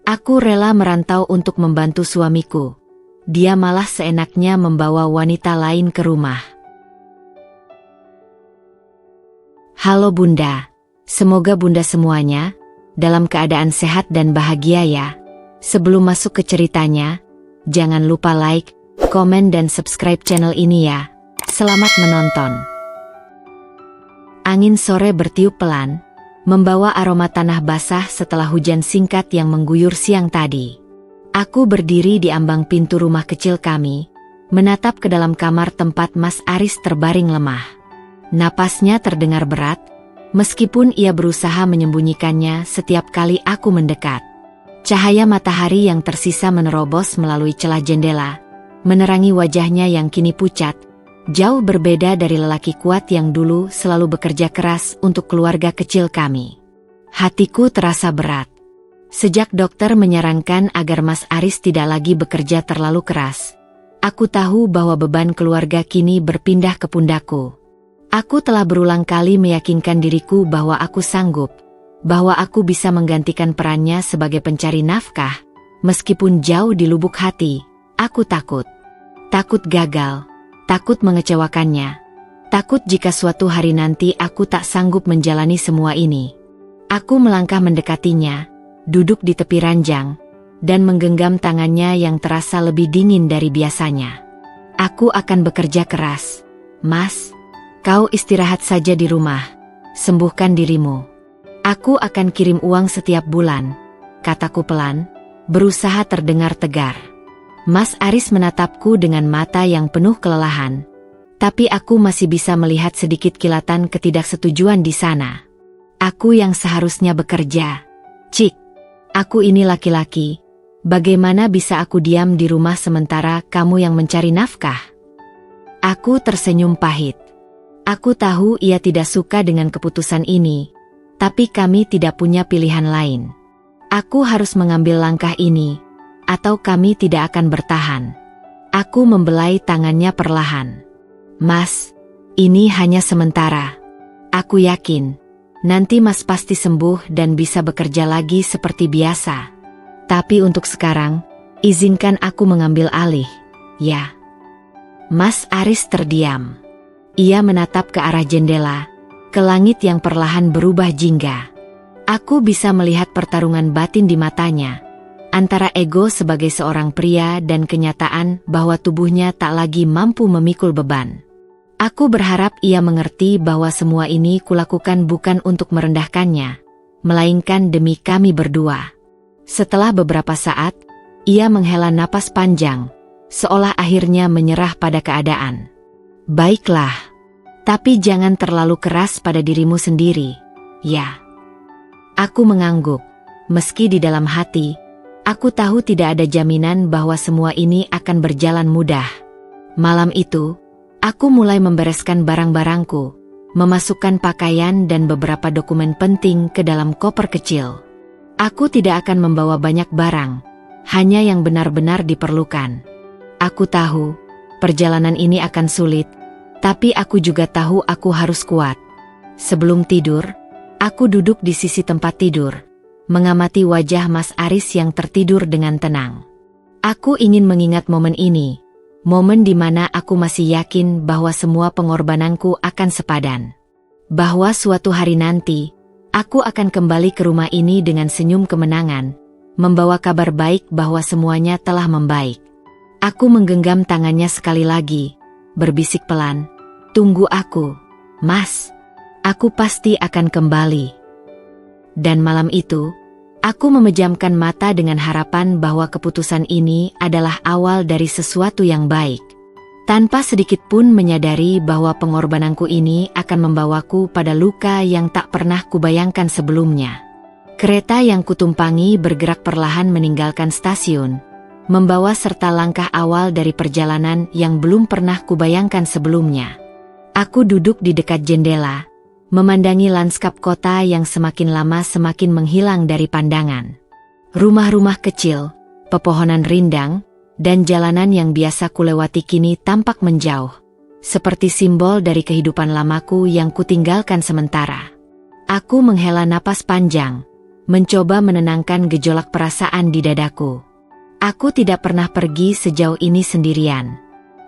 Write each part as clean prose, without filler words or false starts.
Aku rela merantau untuk membantu suamiku. Dia malah seenaknya membawa wanita lain ke rumah. Halo Bunda, semoga Bunda semuanya dalam keadaan sehat dan bahagia ya. Sebelum masuk ke ceritanya, jangan lupa like, komen dan subscribe channel ini ya. Selamat menonton. Angin sore bertiup pelan, membawa aroma tanah basah setelah hujan singkat yang mengguyur siang tadi. Aku berdiri di ambang pintu rumah kecil kami, menatap ke dalam kamar tempat Mas Aris terbaring lemah. Napasnya terdengar berat, meskipun ia berusaha menyembunyikannya setiap kali aku mendekat. Cahaya matahari yang tersisa menerobos melalui celah jendela, menerangi wajahnya yang kini pucat, jauh berbeda dari lelaki kuat yang dulu selalu bekerja keras untuk keluarga kecil kami. Hatiku terasa berat. Sejak dokter menyarankan agar Mas Aris tidak lagi bekerja terlalu keras, aku tahu bahwa beban keluarga kini berpindah ke pundakku. Aku telah berulang kali meyakinkan diriku bahwa aku sanggup, bahwa aku bisa menggantikan perannya sebagai pencari nafkah. Meskipun jauh di lubuk hati, aku takut. Takut gagal. Takut mengecewakannya. Takut jika suatu hari nanti aku tak sanggup menjalani semua ini. Aku melangkah mendekatinya, duduk di tepi ranjang, dan menggenggam tangannya yang terasa lebih dingin dari biasanya. Aku akan bekerja keras. Mas, kau istirahat saja di rumah. Sembuhkan dirimu. Aku akan kirim uang setiap bulan, kataku pelan, berusaha terdengar tegar. Mas Aris menatapku dengan mata yang penuh kelelahan, tapi aku masih bisa melihat sedikit kilatan ketidaksetujuan di sana. Aku yang seharusnya bekerja. Cik, aku ini laki-laki. Bagaimana bisa aku diam di rumah sementara kamu yang mencari nafkah? Aku tersenyum pahit. Aku tahu ia tidak suka dengan keputusan ini, tapi kami tidak punya pilihan lain. Aku harus mengambil langkah ini, atau kami tidak akan bertahan. Aku membelai tangannya perlahan. Mas, ini hanya sementara. Aku yakin, nanti Mas pasti sembuh dan bisa bekerja lagi seperti biasa. Tapi untuk sekarang, izinkan aku mengambil alih, ya. Mas Aris terdiam. Ia menatap ke arah jendela, ke langit yang perlahan berubah jingga. Aku bisa melihat pertarungan batin di matanya, antara ego sebagai seorang pria dan kenyataan bahwa tubuhnya tak lagi mampu memikul beban. Aku berharap ia mengerti bahwa semua ini kulakukan bukan untuk merendahkannya, melainkan demi kami berdua. Setelah beberapa saat, ia menghela napas panjang, seolah akhirnya menyerah pada keadaan. Baiklah, tapi jangan terlalu keras pada dirimu sendiri, ya. Aku mengangguk, meski di dalam hati, aku tahu tidak ada jaminan bahwa semua ini akan berjalan mudah. Malam itu, aku mulai membereskan barang-barangku, memasukkan pakaian dan beberapa dokumen penting ke dalam koper kecil. Aku tidak akan membawa banyak barang, hanya yang benar-benar diperlukan. Aku tahu, perjalanan ini akan sulit, tapi aku juga tahu aku harus kuat. Sebelum tidur, aku duduk di sisi tempat tidur, mengamati wajah Mas Aris yang tertidur dengan tenang. Aku ingin mengingat momen ini, momen di mana aku masih yakin bahwa semua pengorbananku akan sepadan. Bahwa suatu hari nanti, aku akan kembali ke rumah ini dengan senyum kemenangan, membawa kabar baik bahwa semuanya telah membaik. Aku menggenggam tangannya sekali lagi, berbisik pelan, "Tunggu aku, Mas. Aku pasti akan kembali." Dan malam itu, aku memejamkan mata dengan harapan bahwa keputusan ini adalah awal dari sesuatu yang baik. Tanpa sedikit pun menyadari bahwa pengorbananku ini akan membawaku pada luka yang tak pernah kubayangkan sebelumnya. Kereta yang kutumpangi bergerak perlahan meninggalkan stasiun, membawa serta langkah awal dari perjalanan yang belum pernah kubayangkan sebelumnya. Aku duduk di dekat jendela, memandangi lanskap kota yang semakin lama semakin menghilang dari pandangan. Rumah-rumah kecil, pepohonan rindang, dan jalanan yang biasa kulewati kini tampak menjauh, seperti simbol dari kehidupan lamaku yang kutinggalkan sementara. Aku menghela napas panjang, mencoba menenangkan gejolak perasaan di dadaku. Aku tidak pernah pergi sejauh ini sendirian.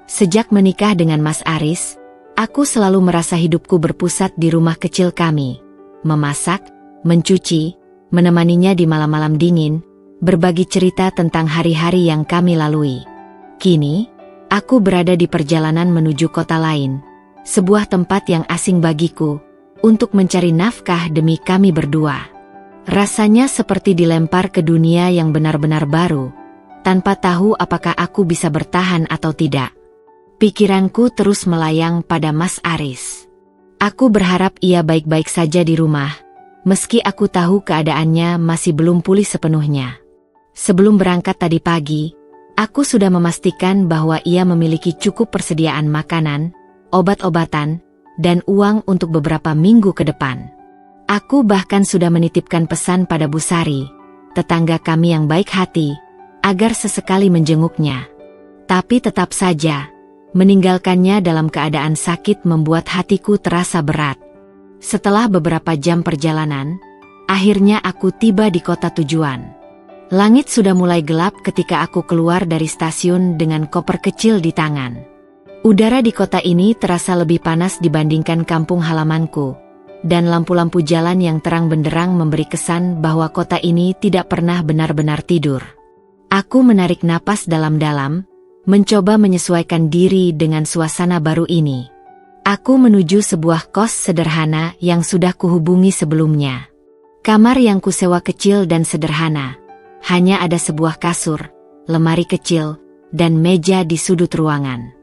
Sejak menikah dengan Mas Aris, aku selalu merasa hidupku berpusat di rumah kecil kami. Memasak, mencuci, menemaninya di malam-malam dingin, berbagi cerita tentang hari-hari yang kami lalui. Kini, aku berada di perjalanan menuju kota lain, sebuah tempat yang asing bagiku, untuk mencari nafkah demi kami berdua. Rasanya seperti dilempar ke dunia yang benar-benar baru, tanpa tahu apakah aku bisa bertahan atau tidak. Pikiranku terus melayang pada Mas Aris. Aku berharap ia baik-baik saja di rumah, meski aku tahu keadaannya masih belum pulih sepenuhnya. Sebelum berangkat tadi pagi, aku sudah memastikan bahwa ia memiliki cukup persediaan makanan, obat-obatan, dan uang untuk beberapa minggu ke depan. Aku bahkan sudah menitipkan pesan pada Bu Sari, tetangga kami yang baik hati, agar sesekali menjenguknya. Tapi tetap saja, meninggalkannya dalam keadaan sakit membuat hatiku terasa berat. Setelah beberapa jam perjalanan, akhirnya aku tiba di kota tujuan. Langit sudah mulai gelap ketika aku keluar dari stasiun dengan koper kecil di tangan. Udara di kota ini terasa lebih panas dibandingkan kampung halamanku, dan lampu-lampu jalan yang terang benderang memberi kesan bahwa kota ini tidak pernah benar-benar tidur. Aku menarik napas dalam-dalam, mencoba menyesuaikan diri dengan suasana baru ini. Aku menuju sebuah kos sederhana yang sudah kuhubungi sebelumnya. Kamar yang kusewa kecil dan sederhana. Hanya ada sebuah kasur, lemari kecil, dan meja di sudut ruangan.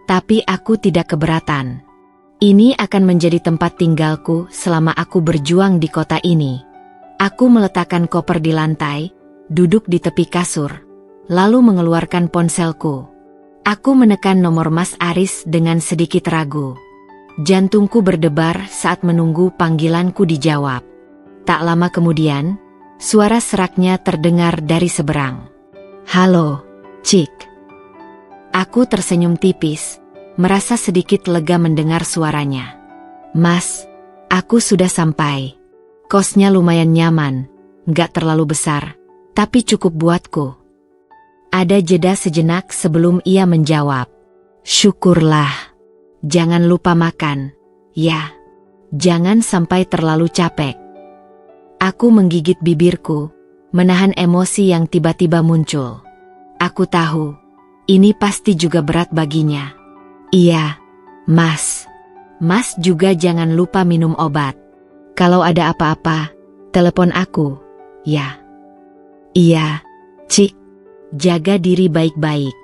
Tapi aku tidak keberatan. Ini akan menjadi tempat tinggalku selama aku berjuang di kota ini. Aku meletakkan koper di lantai, duduk di tepi kasur, lalu mengeluarkan ponselku. Aku menekan nomor Mas Aris dengan sedikit ragu. Jantungku berdebar saat menunggu panggilanku dijawab. Tak lama kemudian, suara seraknya terdengar dari seberang. "Halo, Cik." Aku tersenyum tipis, merasa sedikit lega mendengar suaranya. "Mas, aku sudah sampai. Kosnya lumayan nyaman, nggak terlalu besar, tapi cukup buatku." Ada jeda sejenak sebelum ia menjawab. "Syukurlah. Jangan lupa makan, ya. Jangan sampai terlalu capek." Aku menggigit bibirku, menahan emosi yang tiba-tiba muncul. Aku tahu, ini pasti juga berat baginya. "Iya, Mas. Mas juga jangan lupa minum obat. Kalau ada apa-apa, telepon aku, ya." "Iya, Cik. Jaga diri baik-baik."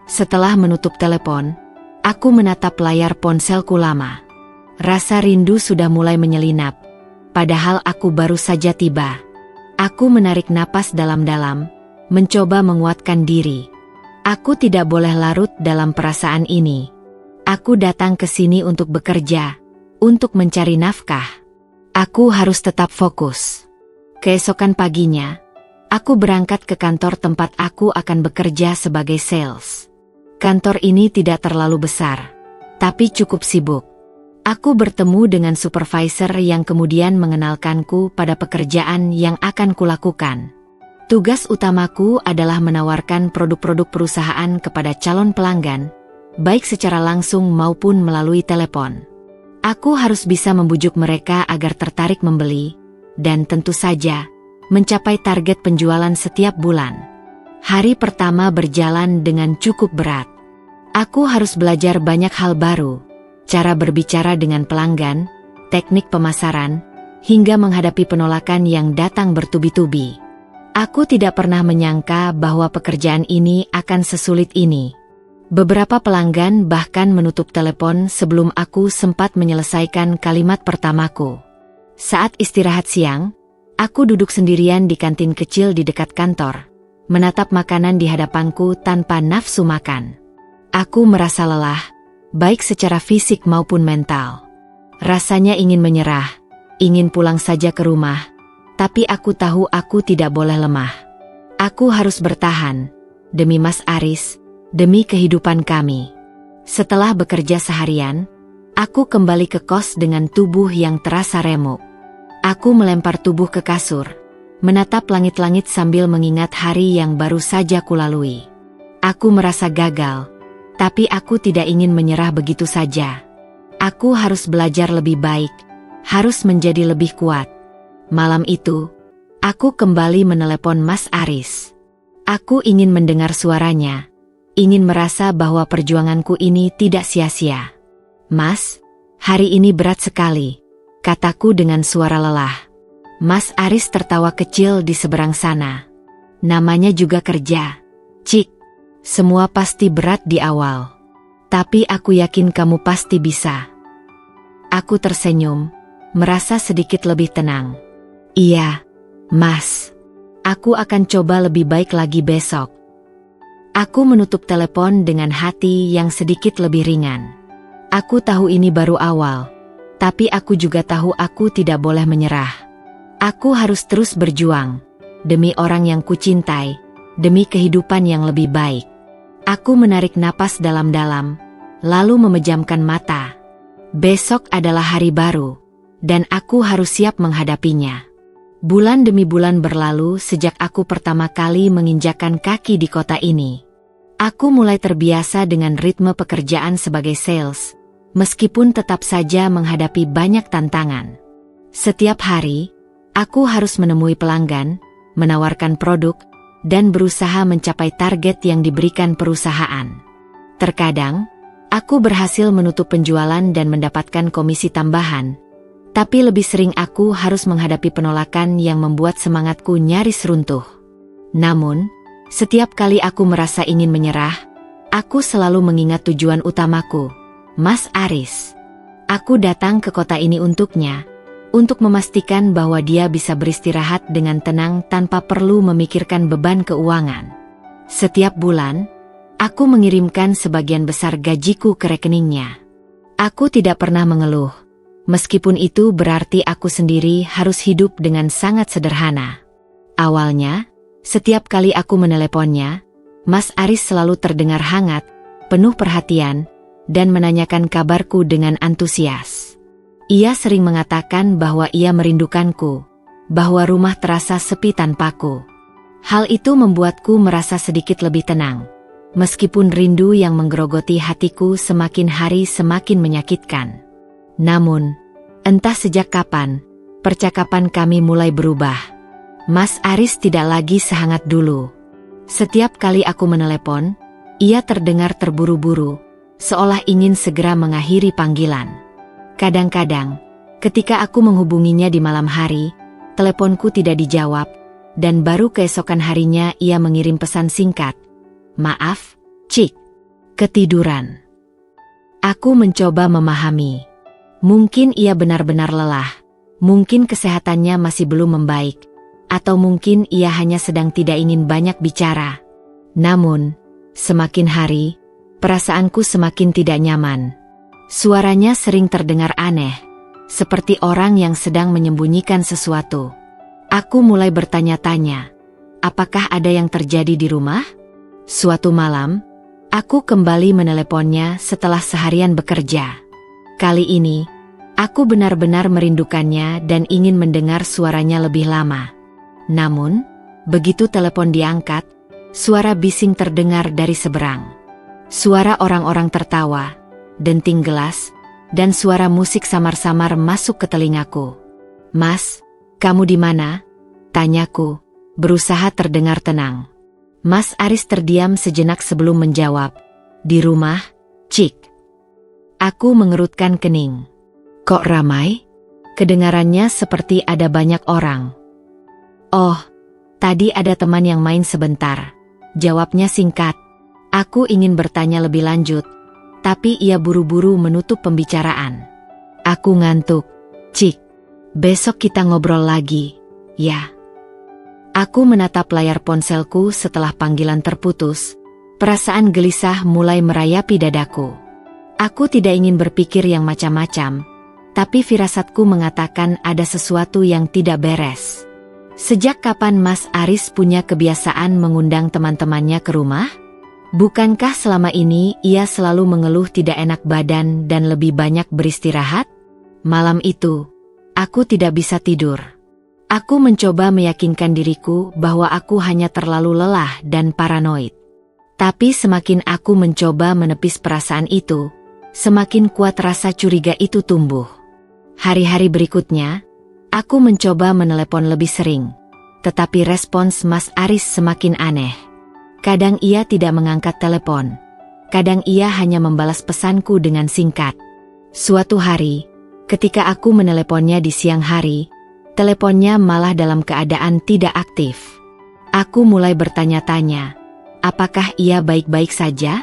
Setelah menutup telepon, aku menatap layar ponselku lama. Rasa rindu sudah mulai menyelinap, padahal aku baru saja tiba. Aku menarik napas dalam-dalam, mencoba menguatkan diri. Aku tidak boleh larut dalam perasaan ini. Aku datang ke sini untuk bekerja, untuk mencari nafkah. Aku harus tetap fokus. Keesokan paginya, aku berangkat ke kantor tempat aku akan bekerja sebagai sales. Kantor ini tidak terlalu besar, tapi cukup sibuk. Aku bertemu dengan supervisor yang kemudian mengenalkanku pada pekerjaan yang akan kulakukan. Tugas utamaku adalah menawarkan produk-produk perusahaan kepada calon pelanggan, baik secara langsung maupun melalui telepon. Aku harus bisa membujuk mereka agar tertarik membeli, dan tentu saja, mencapai target penjualan setiap bulan. Hari pertama berjalan dengan cukup berat. Aku harus belajar banyak hal baru, cara berbicara dengan pelanggan, teknik pemasaran, hingga menghadapi penolakan yang datang bertubi-tubi. Aku tidak pernah menyangka bahwa pekerjaan ini akan sesulit ini. Beberapa pelanggan bahkan menutup telepon sebelum aku sempat menyelesaikan kalimat pertamaku. Saat istirahat siang, aku duduk sendirian di kantin kecil di dekat kantor, menatap makanan di hadapanku tanpa nafsu makan. Aku merasa lelah, baik secara fisik maupun mental. Rasanya ingin menyerah, ingin pulang saja ke rumah, tapi aku tahu aku tidak boleh lemah. Aku harus bertahan, demi Mas Aris, demi kehidupan kami. Setelah bekerja seharian, aku kembali ke kos dengan tubuh yang terasa remuk. Aku melempar tubuh ke kasur, menatap langit-langit sambil mengingat hari yang baru saja kulalui. Aku merasa gagal, tapi aku tidak ingin menyerah begitu saja. Aku harus belajar lebih baik, harus menjadi lebih kuat. Malam itu, aku kembali menelepon Mas Aris. Aku ingin mendengar suaranya, ingin merasa bahwa perjuanganku ini tidak sia-sia. "Mas, hari ini berat sekali," kataku dengan suara lelah. Mas Aris tertawa kecil di seberang sana. "Namanya juga kerja, Cik. Semua pasti berat di awal. Tapi aku yakin kamu pasti bisa." Aku tersenyum, merasa sedikit lebih tenang. "Iya, Mas. Aku akan coba lebih baik lagi besok." Aku menutup telepon dengan hati yang sedikit lebih ringan. Aku tahu ini baru awal, tapi aku juga tahu aku tidak boleh menyerah. Aku harus terus berjuang, demi orang yang kucintai, demi kehidupan yang lebih baik. Aku menarik napas dalam-dalam, lalu memejamkan mata. Besok adalah hari baru, dan aku harus siap menghadapinya. Bulan demi bulan berlalu sejak aku pertama kali menginjakkan kaki di kota ini. Aku mulai terbiasa dengan ritme pekerjaan sebagai sales, meskipun tetap saja menghadapi banyak tantangan. Setiap hari, aku harus menemui pelanggan, menawarkan produk, dan berusaha mencapai target yang diberikan perusahaan. Terkadang, aku berhasil menutup penjualan dan mendapatkan komisi tambahan, tapi lebih sering aku harus menghadapi penolakan yang membuat semangatku nyaris runtuh. Namun, setiap kali aku merasa ingin menyerah, aku selalu mengingat tujuan utamaku, Mas Aris. Aku datang ke kota ini untuknya, untuk memastikan bahwa dia bisa beristirahat dengan tenang tanpa perlu memikirkan beban keuangan. Setiap bulan, aku mengirimkan sebagian besar gajiku ke rekeningnya. Aku tidak pernah mengeluh, meskipun itu berarti aku sendiri harus hidup dengan sangat sederhana. Awalnya, setiap kali aku meneleponnya, Mas Aris selalu terdengar hangat, penuh perhatian, dan menanyakan kabarku dengan antusias. Ia sering mengatakan bahwa ia merindukanku, bahwa rumah terasa sepi tanpaku. Hal itu membuatku merasa sedikit lebih tenang, meskipun rindu yang menggerogoti hatiku semakin hari semakin menyakitkan. Namun, entah sejak kapan, percakapan kami mulai berubah. Mas Aris tidak lagi sehangat dulu. Setiap kali aku menelepon, ia terdengar terburu-buru, seolah ingin segera mengakhiri panggilan. Kadang-kadang, ketika aku menghubunginya di malam hari, teleponku tidak dijawab, dan baru keesokan harinya ia mengirim pesan singkat, "Maaf, Cik, ketiduran." Aku mencoba memahami. Mungkin ia benar-benar lelah, mungkin kesehatannya masih belum membaik, atau mungkin ia hanya sedang tidak ingin banyak bicara. Namun, semakin hari, perasaanku semakin tidak nyaman. Suaranya sering terdengar aneh, seperti orang yang sedang menyembunyikan sesuatu. Aku mulai bertanya-tanya, apakah ada yang terjadi di rumah? Suatu malam, aku kembali meneleponnya setelah seharian bekerja. Kali ini, aku benar-benar merindukannya dan ingin mendengar suaranya lebih lama. Namun, begitu telepon diangkat, suara bising terdengar dari seberang. Suara orang-orang tertawa, denting gelas, dan suara musik samar-samar masuk ke telingaku. "Mas, kamu di mana?" tanyaku, berusaha terdengar tenang. Mas Aris terdiam sejenak sebelum menjawab, "Di rumah, Cik." Aku mengerutkan kening. "Kok ramai?" Kedengarannya seperti ada banyak orang. "Oh, tadi ada teman yang main sebentar," jawabnya singkat. Aku ingin bertanya lebih lanjut, tapi ia buru-buru menutup pembicaraan. "Aku ngantuk, Cik. Besok kita ngobrol lagi, ya." Aku menatap layar ponselku setelah panggilan terputus. Perasaan gelisah mulai merayapi dadaku. Aku tidak ingin berpikir yang macam-macam, tapi firasatku mengatakan ada sesuatu yang tidak beres. Sejak kapan Mas Aris punya kebiasaan mengundang teman-temannya ke rumah? Bukankah selama ini ia selalu mengeluh tidak enak badan dan lebih banyak beristirahat? Malam itu, aku tidak bisa tidur. Aku mencoba meyakinkan diriku bahwa aku hanya terlalu lelah dan paranoid. Tapi semakin aku mencoba menepis perasaan itu, semakin kuat rasa curiga itu tumbuh. Hari-hari berikutnya, aku mencoba menelepon lebih sering. Tetapi respons Mas Aris semakin aneh. Kadang ia tidak mengangkat telepon. Kadang ia hanya membalas pesanku dengan singkat. Suatu hari, ketika aku meneleponnya di siang hari, teleponnya malah dalam keadaan tidak aktif. Aku mulai bertanya-tanya, apakah ia baik-baik saja?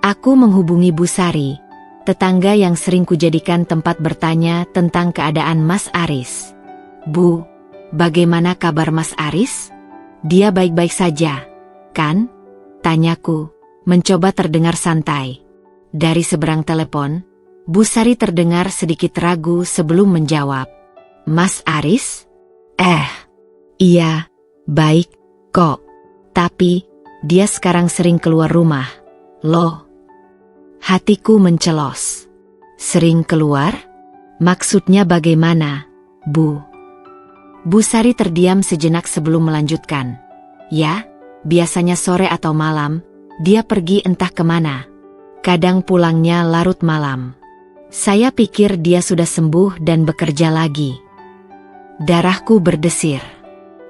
Aku menghubungi Bu Sari, tetangga yang sering kujadikan tempat bertanya tentang keadaan Mas Aris. Bu, bagaimana kabar Mas Aris? Dia baik-baik saja, kan? Tanyaku, mencoba terdengar santai. Dari seberang telepon, Bu Sari terdengar sedikit ragu sebelum menjawab. Mas Aris? Iya, baik, kok. Tapi, dia sekarang sering keluar rumah. Loh. Hatiku mencelos. Sering keluar? Maksudnya bagaimana, Bu? Bu Sari terdiam sejenak sebelum melanjutkan. Ya, biasanya sore atau malam, dia pergi entah kemana. Kadang pulangnya larut malam. Saya pikir dia sudah sembuh dan bekerja lagi. Darahku berdesir.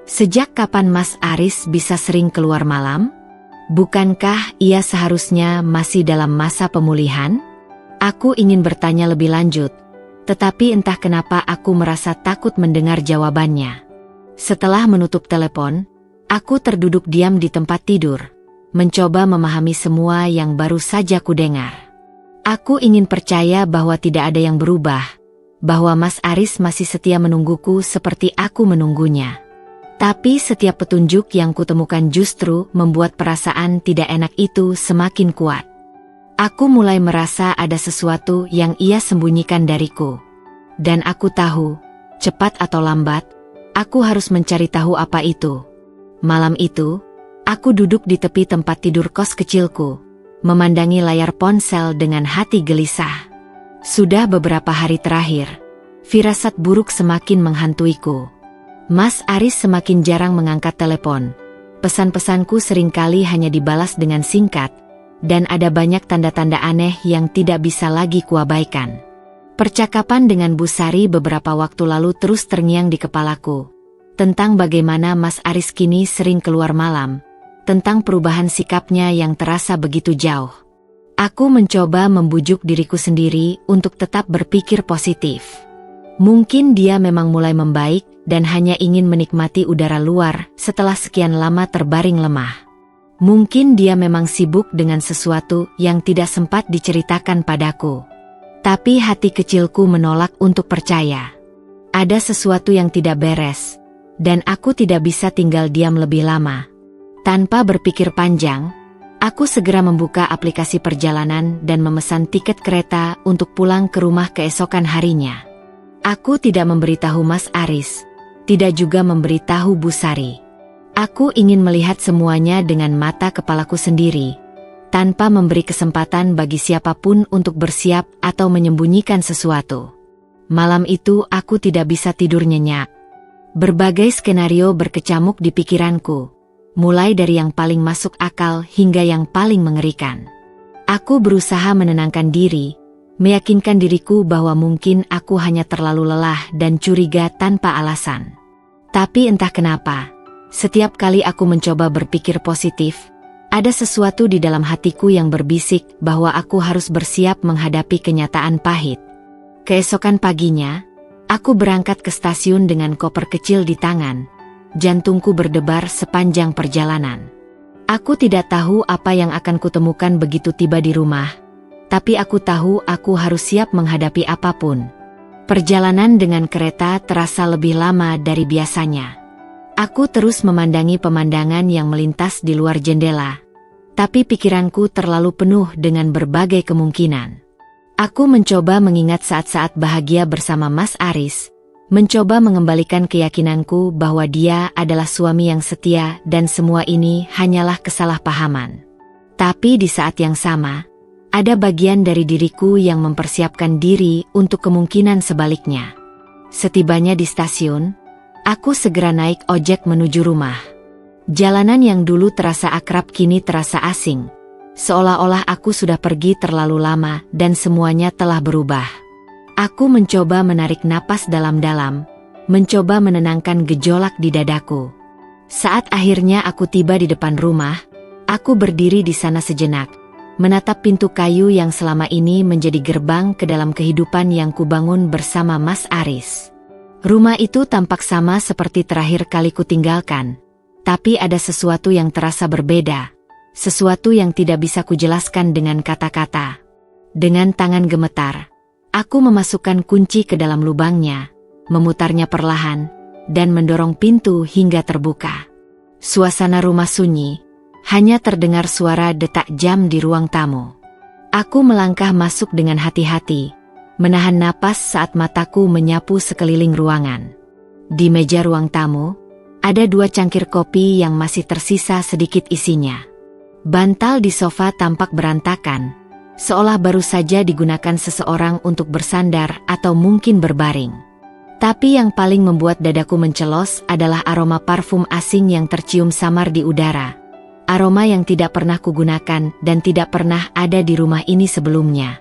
Sejak kapan Mas Aris bisa sering keluar malam? Bukankah ia seharusnya masih dalam masa pemulihan? Aku ingin bertanya lebih lanjut, tetapi entah kenapa aku merasa takut mendengar jawabannya. Setelah menutup telepon, aku terduduk diam di tempat tidur, mencoba memahami semua yang baru saja kudengar. Aku ingin percaya bahwa tidak ada yang berubah, bahwa Mas Aris masih setia menungguku seperti aku menunggunya. Tapi setiap petunjuk yang kutemukan justru membuat perasaan tidak enak itu semakin kuat. Aku mulai merasa ada sesuatu yang ia sembunyikan dariku. Dan aku tahu, cepat atau lambat, aku harus mencari tahu apa itu. Malam itu, aku duduk di tepi tempat tidur kos kecilku, memandangi layar ponsel dengan hati gelisah. Sudah beberapa hari terakhir, firasat buruk semakin menghantuiku. Mas Aris semakin jarang mengangkat telepon. Pesan-pesanku seringkali hanya dibalas dengan singkat, dan ada banyak tanda-tanda aneh yang tidak bisa lagi kuabaikan. Percakapan dengan Bu Sari beberapa waktu lalu terus terngiang di kepalaku. Tentang bagaimana Mas Aris kini sering keluar malam. Tentang perubahan sikapnya yang terasa begitu jauh. Aku mencoba membujuk diriku sendiri untuk tetap berpikir positif. Mungkin dia memang mulai membaik dan hanya ingin menikmati udara luar setelah sekian lama terbaring lemah. Mungkin dia memang sibuk dengan sesuatu yang tidak sempat diceritakan padaku. Tapi hati kecilku menolak untuk percaya. Ada sesuatu yang tidak beres, dan aku tidak bisa tinggal diam lebih lama. Tanpa berpikir panjang, aku segera membuka aplikasi perjalanan dan memesan tiket kereta untuk pulang ke rumah keesokan harinya. Aku tidak memberitahu Mas Aris, tidak juga memberitahu Bu Sari. Aku ingin melihat semuanya dengan mata kepalaku sendiri, tanpa memberi kesempatan bagi siapapun untuk bersiap atau menyembunyikan sesuatu. Malam itu aku tidak bisa tidur nyenyak. Berbagai skenario berkecamuk di pikiranku, mulai dari yang paling masuk akal hingga yang paling mengerikan. Aku berusaha menenangkan diri, meyakinkan diriku bahwa mungkin aku hanya terlalu lelah dan curiga tanpa alasan. Tapi entah kenapa, setiap kali aku mencoba berpikir positif, ada sesuatu di dalam hatiku yang berbisik bahwa aku harus bersiap menghadapi kenyataan pahit. Keesokan paginya, aku berangkat ke stasiun dengan koper kecil di tangan. Jantungku berdebar sepanjang perjalanan. Aku tidak tahu apa yang akan kutemukan begitu tiba di rumah, tapi aku tahu aku harus siap menghadapi apapun. Perjalanan dengan kereta terasa lebih lama dari biasanya. Aku terus memandangi pemandangan yang melintas di luar jendela, tapi pikiranku terlalu penuh dengan berbagai kemungkinan. Aku mencoba mengingat saat-saat bahagia bersama Mas Aris, mencoba mengembalikan keyakinanku bahwa dia adalah suami yang setia dan semua ini hanyalah kesalahpahaman. Tapi di saat yang sama, ada bagian dari diriku yang mempersiapkan diri untuk kemungkinan sebaliknya. Setibanya di stasiun, Aku segera naik ojek menuju rumah. Jalanan yang dulu terasa akrab kini terasa asing. Seolah-olah aku sudah pergi terlalu lama dan semuanya telah berubah. Aku mencoba menarik napas dalam-dalam, mencoba menenangkan gejolak di dadaku. Saat akhirnya aku tiba di depan rumah, aku berdiri di sana sejenak, menatap pintu kayu yang selama ini menjadi gerbang ke dalam kehidupan yang kubangun bersama Mas Aris. Rumah itu tampak sama seperti terakhir kali kutinggalkan, tapi ada sesuatu yang terasa berbeda, sesuatu yang tidak bisa kujelaskan dengan kata-kata. Dengan tangan gemetar, aku memasukkan kunci ke dalam lubangnya, memutarnya perlahan, dan mendorong pintu hingga terbuka. Suasana rumah sunyi, hanya terdengar suara detak jam di ruang tamu. Aku melangkah masuk dengan hati-hati, menahan napas saat mataku menyapu sekeliling ruangan. Di meja ruang tamu, ada 2 cangkir kopi yang masih tersisa sedikit isinya. Bantal di sofa tampak berantakan, seolah baru saja digunakan seseorang untuk bersandar atau mungkin berbaring. Tapi yang paling membuat dadaku mencelos adalah aroma parfum asing yang tercium samar di udara. Aroma yang tidak pernah kugunakan dan tidak pernah ada di rumah ini sebelumnya.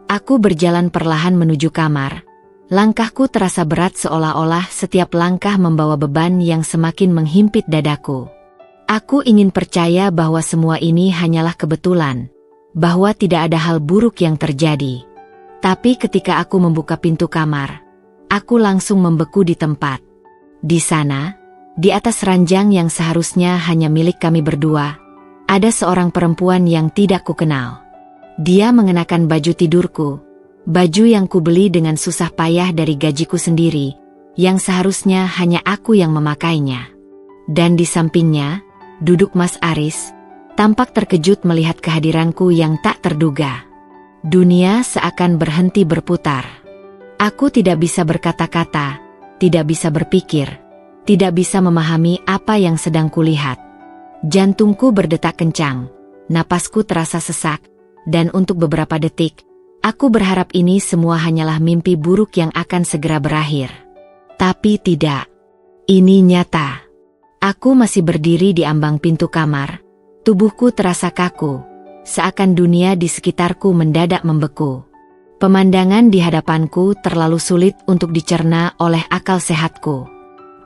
Aku berjalan perlahan menuju kamar. Langkahku terasa berat seolah-olah setiap langkah membawa beban yang semakin menghimpit dadaku. Aku ingin percaya bahwa semua ini hanyalah kebetulan, bahwa tidak ada hal buruk yang terjadi. Tapi ketika aku membuka pintu kamar, aku langsung membeku di tempat. Di sana, di atas ranjang yang seharusnya hanya milik kami berdua, ada seorang perempuan yang tidak kukenal. Dia mengenakan baju tidurku, baju yang kubeli dengan susah payah dari gajiku sendiri, yang seharusnya hanya aku yang memakainya. Dan di sampingnya, duduk Mas Aris, tampak terkejut melihat kehadiranku yang tak terduga. Dunia seakan berhenti berputar. Aku tidak bisa berkata-kata, tidak bisa berpikir, tidak bisa memahami apa yang sedang kulihat. Jantungku berdetak kencang, napasku terasa sesak, dan untuk beberapa detik, aku berharap ini semua hanyalah mimpi buruk yang akan segera berakhir. Tapi tidak. Ini nyata. Aku masih berdiri di ambang pintu kamar. Tubuhku terasa kaku, seakan dunia di sekitarku mendadak membeku. Pemandangan di hadapanku terlalu sulit untuk dicerna oleh akal sehatku.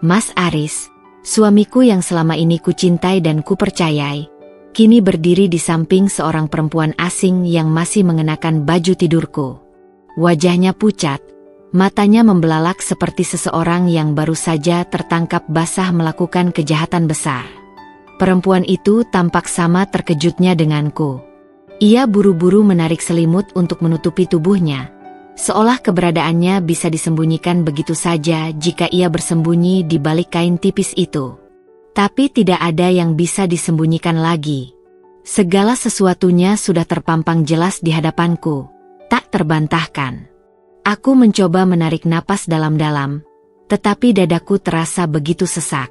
Mas Aris, suamiku yang selama ini kucintai dan kupercayai, kini berdiri di samping seorang perempuan asing yang masih mengenakan baju tidurku. Wajahnya pucat, matanya membelalak seperti seseorang yang baru saja tertangkap basah melakukan kejahatan besar. Perempuan itu tampak sama terkejutnya denganku. Ia buru-buru menarik selimut untuk menutupi tubuhnya, seolah keberadaannya bisa disembunyikan begitu saja jika ia bersembunyi di balik kain tipis itu. Tapi tidak ada yang bisa disembunyikan lagi. Segala sesuatunya sudah terpampang jelas di hadapanku, tak terbantahkan. Aku mencoba menarik napas dalam-dalam, tetapi dadaku terasa begitu sesak.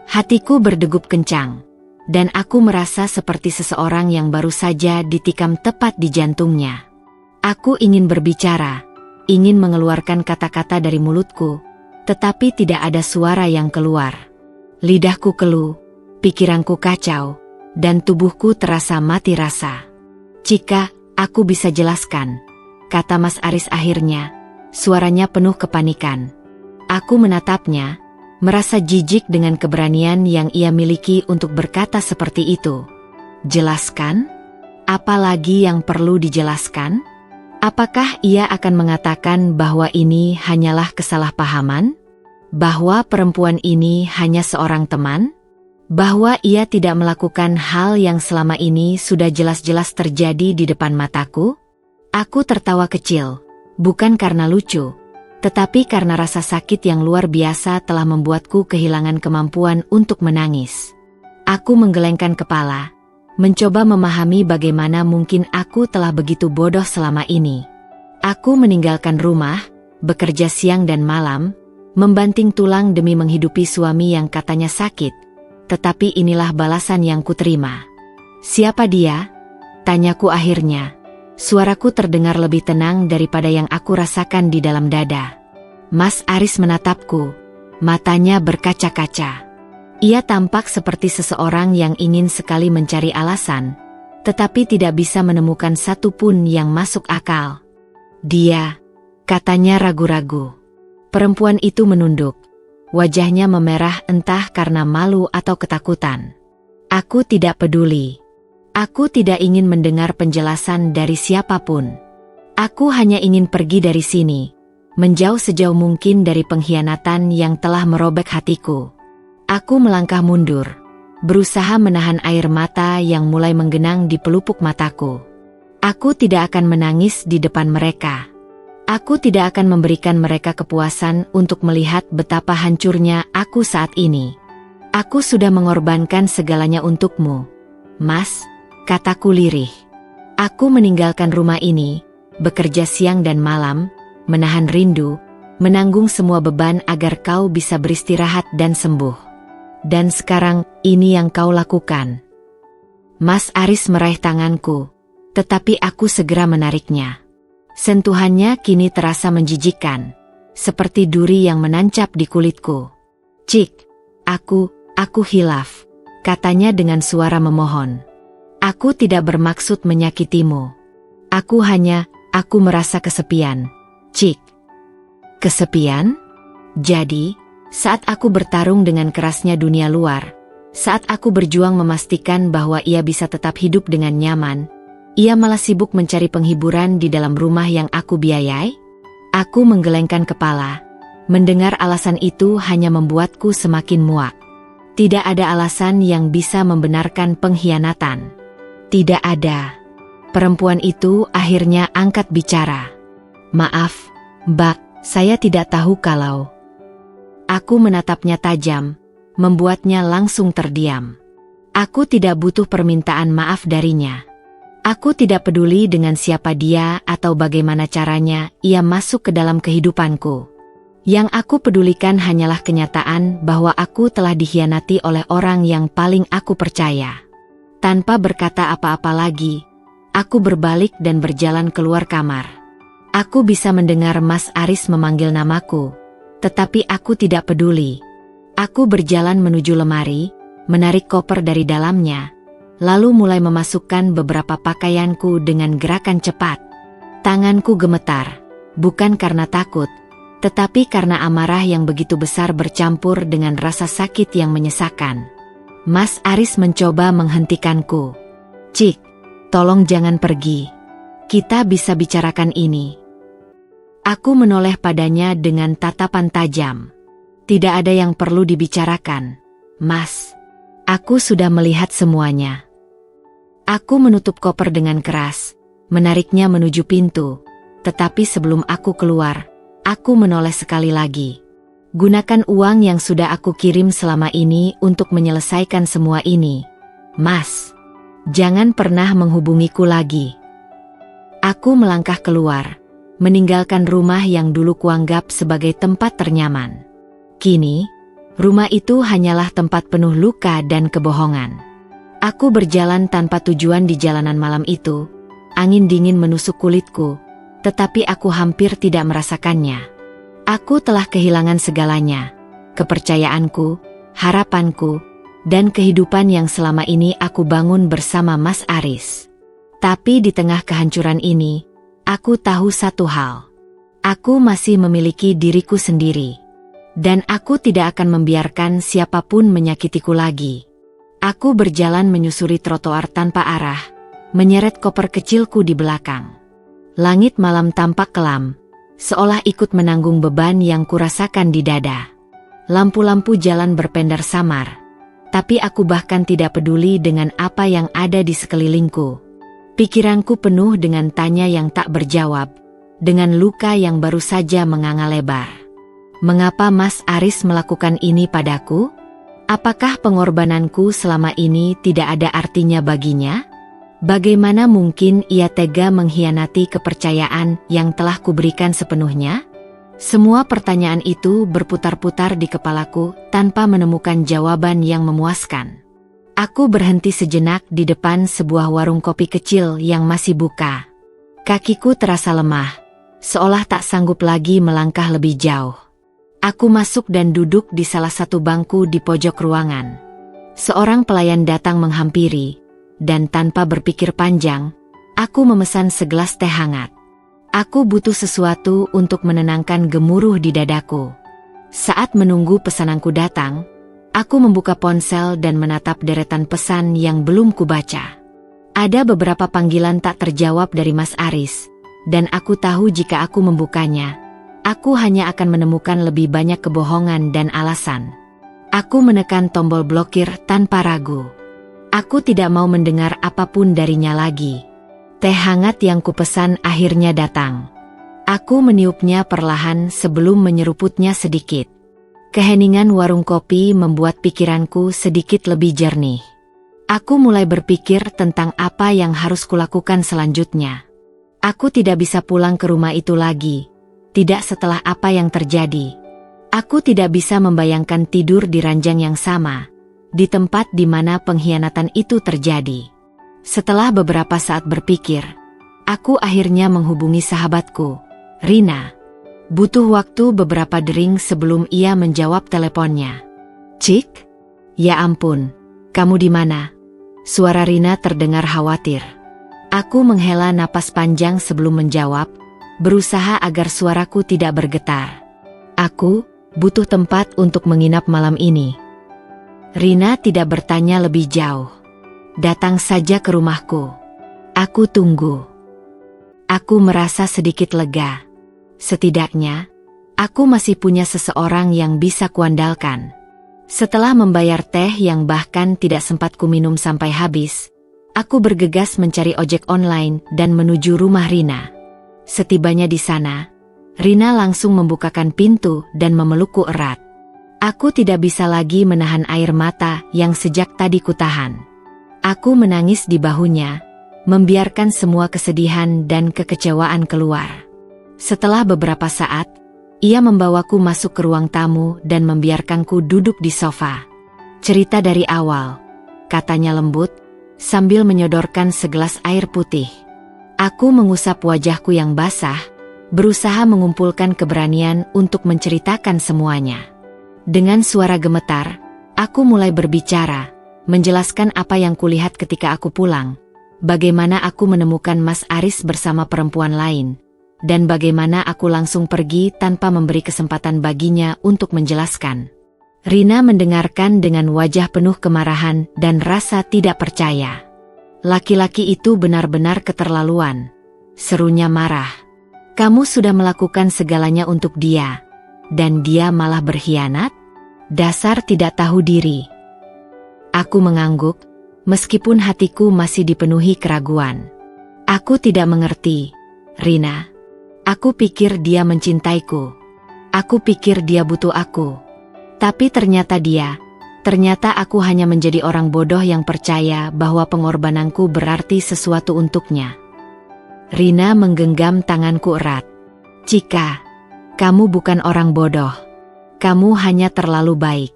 Hatiku berdegup kencang, dan aku merasa seperti seseorang yang baru saja ditikam tepat di jantungnya. Aku ingin berbicara, ingin mengeluarkan kata-kata dari mulutku, tetapi tidak ada suara yang keluar. Lidahku keluh, pikiranku kacau, dan tubuhku terasa mati rasa. "Jika aku bisa jelaskan," kata Mas Aris akhirnya, suaranya penuh kepanikan. Aku menatapnya, merasa jijik dengan keberanian yang ia miliki untuk berkata seperti itu. Jelaskan? Apalagi yang perlu dijelaskan? Apakah ia akan mengatakan bahwa ini hanyalah kesalahpahaman? Bahwa perempuan ini hanya seorang teman? Bahwa ia tidak melakukan hal yang selama ini sudah jelas-jelas terjadi di depan mataku? Aku tertawa kecil, bukan karena lucu, tetapi karena rasa sakit yang luar biasa telah membuatku kehilangan kemampuan untuk menangis. Aku menggelengkan kepala, mencoba memahami bagaimana mungkin aku telah begitu bodoh selama ini. Aku meninggalkan rumah, bekerja siang dan malam, membanting tulang demi menghidupi suami yang katanya sakit, tetapi inilah balasan yang kuterima. "Siapa dia?" tanyaku akhirnya. Suaraku terdengar lebih tenang daripada yang aku rasakan di dalam dada. Mas Aris menatapku, matanya berkaca-kaca. Ia tampak seperti seseorang yang ingin sekali mencari alasan, tetapi tidak bisa menemukan satu pun yang masuk akal. Dia, katanya ragu-ragu. Perempuan itu menunduk. Wajahnya memerah entah karena malu atau ketakutan. Aku tidak peduli. Aku tidak ingin mendengar penjelasan dari siapapun. Aku hanya ingin pergi dari sini, menjauh sejauh mungkin dari pengkhianatan yang telah merobek hatiku. Aku melangkah mundur, berusaha menahan air mata yang mulai menggenang di pelupuk mataku. Aku tidak akan menangis di depan mereka. Aku tidak akan memberikan mereka kepuasan untuk melihat betapa hancurnya aku saat ini. Aku sudah mengorbankan segalanya untukmu, Mas, kataku lirih. Aku meninggalkan rumah ini, bekerja siang dan malam, menahan rindu, menanggung semua beban agar kau bisa beristirahat dan sembuh. Dan sekarang, ini yang kau lakukan. Mas Aris meraih tanganku, tetapi aku segera menariknya. Sentuhannya kini terasa menjijikkan, seperti duri yang menancap di kulitku. Cik, aku hilaf, katanya dengan suara memohon. Aku tidak bermaksud menyakitimu. Aku merasa kesepian, Cik. Kesepian? Jadi, saat aku bertarung dengan kerasnya dunia luar, saat aku berjuang memastikan bahwa ia bisa tetap hidup dengan nyaman, ia malah sibuk mencari penghiburan di dalam rumah yang aku biayai? Aku menggelengkan kepala. Mendengar alasan itu hanya membuatku semakin muak. Tidak ada alasan yang bisa membenarkan pengkhianatan. Tidak ada. Perempuan itu akhirnya angkat bicara. Maaf, Mbak, saya tidak tahu kalau... Aku menatapnya tajam, membuatnya langsung terdiam. Aku tidak butuh permintaan maaf darinya. Aku tidak peduli dengan siapa dia atau bagaimana caranya ia masuk ke dalam kehidupanku. Yang aku pedulikan hanyalah kenyataan bahwa aku telah dikhianati oleh orang yang paling aku percaya. Tanpa berkata apa-apa lagi, aku berbalik dan berjalan keluar kamar. Aku bisa mendengar Mas Aris memanggil namaku, tetapi aku tidak peduli. Aku berjalan menuju lemari, menarik koper dari dalamnya, lalu mulai memasukkan beberapa pakaianku dengan gerakan cepat. Tanganku gemetar, bukan karena takut, tetapi karena amarah yang begitu besar bercampur dengan rasa sakit yang menyesakan. Mas Aris mencoba menghentikanku. Cik, tolong jangan pergi. Kita bisa bicarakan ini. Aku menoleh padanya dengan tatapan tajam. Tidak ada yang perlu dibicarakan, Mas. Aku sudah melihat semuanya. Aku menutup koper dengan keras, menariknya menuju pintu. Tetapi sebelum aku keluar, aku menoleh sekali lagi. Gunakan uang yang sudah aku kirim selama ini untuk menyelesaikan semua ini, Mas. Jangan pernah menghubungiku lagi. Aku melangkah keluar, meninggalkan rumah yang dulu kuanggap sebagai tempat ternyaman. Kini, rumah itu hanyalah tempat penuh luka dan kebohongan. Aku berjalan tanpa tujuan di jalanan malam itu. Angin dingin menusuk kulitku, tetapi aku hampir tidak merasakannya. Aku telah kehilangan segalanya, kepercayaanku, harapanku, dan kehidupan yang selama ini aku bangun bersama Mas Aris. Tapi di tengah kehancuran ini, aku tahu satu hal. Aku masih memiliki diriku sendiri. Dan aku tidak akan membiarkan siapapun menyakitiku lagi. Aku berjalan menyusuri trotoar tanpa arah, menyeret koper kecilku di belakang. Langit malam tampak kelam, seolah ikut menanggung beban yang kurasakan di dada. Lampu-lampu jalan berpendar samar, tapi aku bahkan tidak peduli dengan apa yang ada di sekelilingku. Pikiranku penuh dengan tanya yang tak berjawab, dengan luka yang baru saja menganga lebar. Mengapa Mas Aris melakukan ini padaku? Apakah pengorbananku selama ini tidak ada artinya baginya? Bagaimana mungkin ia tega mengkhianati kepercayaan yang telah kuberikan sepenuhnya? Semua pertanyaan itu berputar-putar di kepalaku tanpa menemukan jawaban yang memuaskan. Aku berhenti sejenak di depan sebuah warung kopi kecil yang masih buka. Kakiku terasa lemah, seolah tak sanggup lagi melangkah lebih jauh. Aku masuk dan duduk di salah satu bangku di pojok ruangan. Seorang pelayan datang menghampiri, dan tanpa berpikir panjang, aku memesan segelas teh hangat. Aku butuh sesuatu untuk menenangkan gemuruh di dadaku. Saat menunggu pesananku datang, aku membuka ponsel dan menatap deretan pesan yang belum kubaca. Ada beberapa panggilan tak terjawab dari Mas Aris, dan aku tahu jika aku membukanya, aku hanya akan menemukan lebih banyak kebohongan dan alasan. Aku menekan tombol blokir tanpa ragu. Aku tidak mau mendengar apapun darinya lagi. Teh hangat yang kupesan akhirnya datang. Aku meniupnya perlahan sebelum menyeruputnya sedikit. Keheningan warung kopi membuat pikiranku sedikit lebih jernih. Aku mulai berpikir tentang apa yang harus kulakukan selanjutnya. Aku tidak bisa pulang ke rumah itu lagi, tidak setelah apa yang terjadi. Aku tidak bisa membayangkan tidur di ranjang yang sama, di tempat di mana pengkhianatan itu terjadi. Setelah beberapa saat berpikir, aku akhirnya menghubungi sahabatku, Rina. Butuh waktu beberapa dering sebelum ia menjawab teleponnya. "Cik? Ya ampun, kamu di mana?" Suara Rina terdengar khawatir. Aku menghela napas panjang sebelum menjawab, berusaha agar suaraku tidak bergetar. "Aku butuh tempat untuk menginap malam ini." Rina tidak bertanya lebih jauh. "Datang saja ke rumahku. Aku tunggu." Aku merasa sedikit lega. Setidaknya, aku masih punya seseorang yang bisa kuandalkan. Setelah membayar teh yang bahkan tidak sempat kuminum sampai habis, aku bergegas mencari ojek online dan menuju rumah Rina. Setibanya di sana, Rina langsung membukakan pintu dan memelukku erat. Aku tidak bisa lagi menahan air mata yang sejak tadi kutahan. Aku menangis di bahunya, membiarkan semua kesedihan dan kekecewaan keluar. Setelah beberapa saat, ia membawaku masuk ke ruang tamu dan membiarkanku duduk di sofa. "Cerita dari awal," katanya lembut, sambil menyodorkan segelas air putih. Aku mengusap wajahku yang basah, berusaha mengumpulkan keberanian untuk menceritakan semuanya. Dengan suara gemetar, aku mulai berbicara, menjelaskan apa yang kulihat ketika aku pulang, bagaimana aku menemukan Mas Aris bersama perempuan lain, dan bagaimana aku langsung pergi tanpa memberi kesempatan baginya untuk menjelaskan. Rina mendengarkan dengan wajah penuh kemarahan dan rasa tidak percaya. "Laki-laki itu benar-benar keterlaluan," serunya marah. "Kamu sudah melakukan segalanya untuk dia, dan dia malah berkhianat? Dasar tidak tahu diri." Aku mengangguk, meskipun hatiku masih dipenuhi keraguan. "Aku tidak mengerti, Rina. Aku pikir dia mencintaiku. Aku pikir dia butuh aku. Tapi ternyata aku hanya menjadi orang bodoh yang percaya bahwa pengorbananku berarti sesuatu untuknya." Rina menggenggam tanganku erat. "Cika, kamu bukan orang bodoh. Kamu hanya terlalu baik.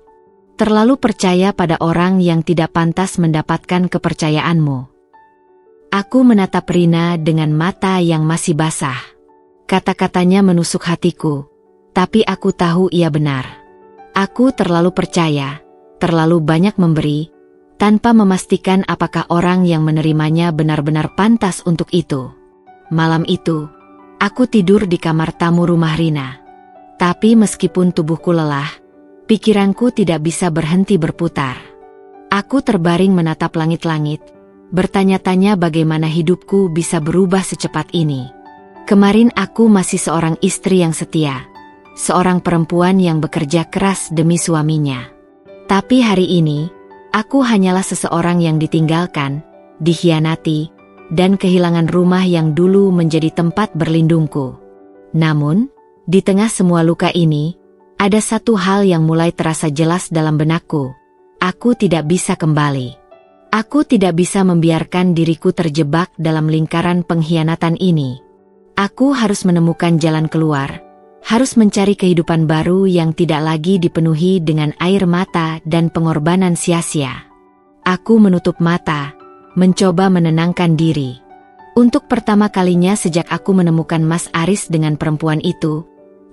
Terlalu percaya pada orang yang tidak pantas mendapatkan kepercayaanmu." Aku menatap Rina dengan mata yang masih basah. Kata-katanya menusuk hatiku, tapi aku tahu ia benar. Aku terlalu percaya, terlalu banyak memberi, tanpa memastikan apakah orang yang menerimanya benar-benar pantas untuk itu. Malam itu, aku tidur di kamar tamu rumah Rina. Tapi meskipun tubuhku lelah, pikiranku tidak bisa berhenti berputar. Aku terbaring menatap langit-langit, bertanya-tanya bagaimana hidupku bisa berubah secepat ini. Kemarin aku masih seorang istri yang setia, seorang perempuan yang bekerja keras demi suaminya. Tapi hari ini, aku hanyalah seseorang yang ditinggalkan, dikhianati, dan kehilangan rumah yang dulu menjadi tempat berlindungku. Namun, di tengah semua luka ini, ada satu hal yang mulai terasa jelas dalam benakku. Aku tidak bisa kembali. Aku tidak bisa membiarkan diriku terjebak dalam lingkaran pengkhianatan ini. Aku harus menemukan jalan keluar, harus mencari kehidupan baru yang tidak lagi dipenuhi dengan air mata dan pengorbanan sia-sia. Aku menutup mata, mencoba menenangkan diri. Untuk pertama kalinya sejak aku menemukan Mas Aris dengan perempuan itu,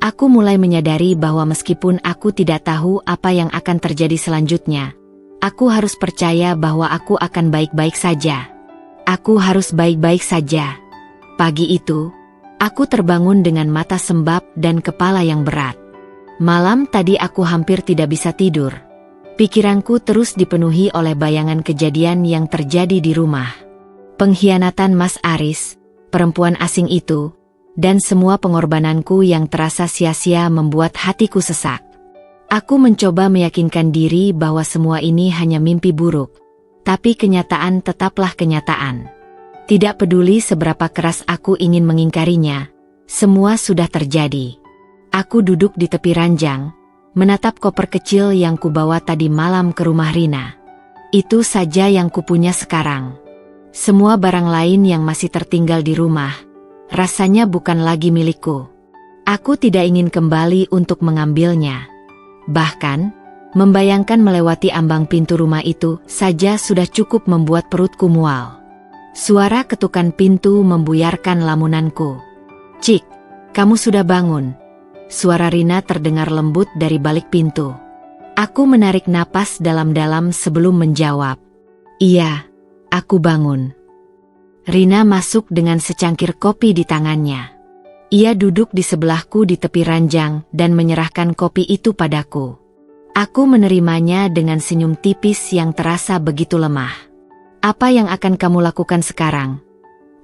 Aku mulai menyadari bahwa meskipun aku tidak tahu apa yang akan terjadi selanjutnya, aku harus percaya bahwa aku akan baik-baik saja. Aku harus baik-baik saja. Pagi itu, aku terbangun dengan mata sembab dan kepala yang berat. Malam tadi aku hampir tidak bisa tidur. Pikiranku terus dipenuhi oleh bayangan kejadian yang terjadi di rumah. Pengkhianatan Mas Aris, perempuan asing itu, dan semua pengorbananku yang terasa sia-sia membuat hatiku sesak. Aku mencoba meyakinkan diri bahwa semua ini hanya mimpi buruk, tapi kenyataan tetaplah kenyataan. Tidak peduli seberapa keras aku ingin mengingkarinya, semua sudah terjadi. Aku duduk di tepi ranjang, menatap koper kecil yang kubawa tadi malam ke rumah Rina. Itu saja yang kupunya sekarang. Semua barang lain yang masih tertinggal di rumah, rasanya bukan lagi milikku. Aku tidak ingin kembali untuk mengambilnya. Bahkan, membayangkan melewati ambang pintu rumah itu saja sudah cukup membuat perutku mual. Suara ketukan pintu membuyarkan lamunanku. "Cik, kamu sudah bangun?" Suara Rina terdengar lembut dari balik pintu. Aku menarik napas dalam-dalam sebelum menjawab. "Iya, aku bangun." Rina masuk dengan secangkir kopi di tangannya. Ia duduk di sebelahku di tepi ranjang dan menyerahkan kopi itu padaku. Aku menerimanya dengan senyum tipis yang terasa begitu lemah. "Apa yang akan kamu lakukan sekarang?"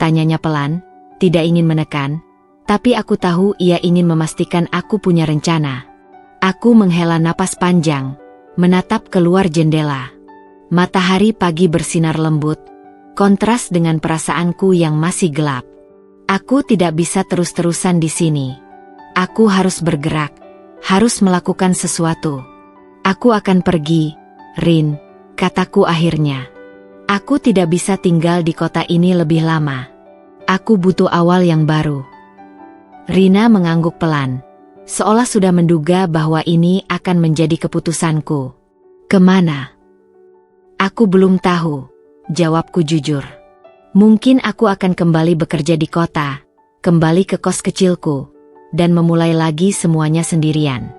tanyanya pelan, tidak ingin menekan, tapi aku tahu ia ingin memastikan aku punya rencana. Aku menghela napas panjang, menatap keluar jendela. Matahari pagi bersinar lembut, kontras dengan perasaanku yang masih gelap. Aku tidak bisa terus-terusan di sini. Aku harus bergerak, harus melakukan sesuatu. "Aku akan pergi, Rin," kataku akhirnya. "Aku tidak bisa tinggal di kota ini lebih lama. Aku butuh awal yang baru." Rina mengangguk pelan, seolah sudah menduga bahwa ini akan menjadi keputusanku. "Kemana?" "Aku belum tahu," jawabku jujur. "Mungkin aku akan kembali bekerja di kota, kembali ke kos kecilku, dan memulai lagi semuanya sendirian."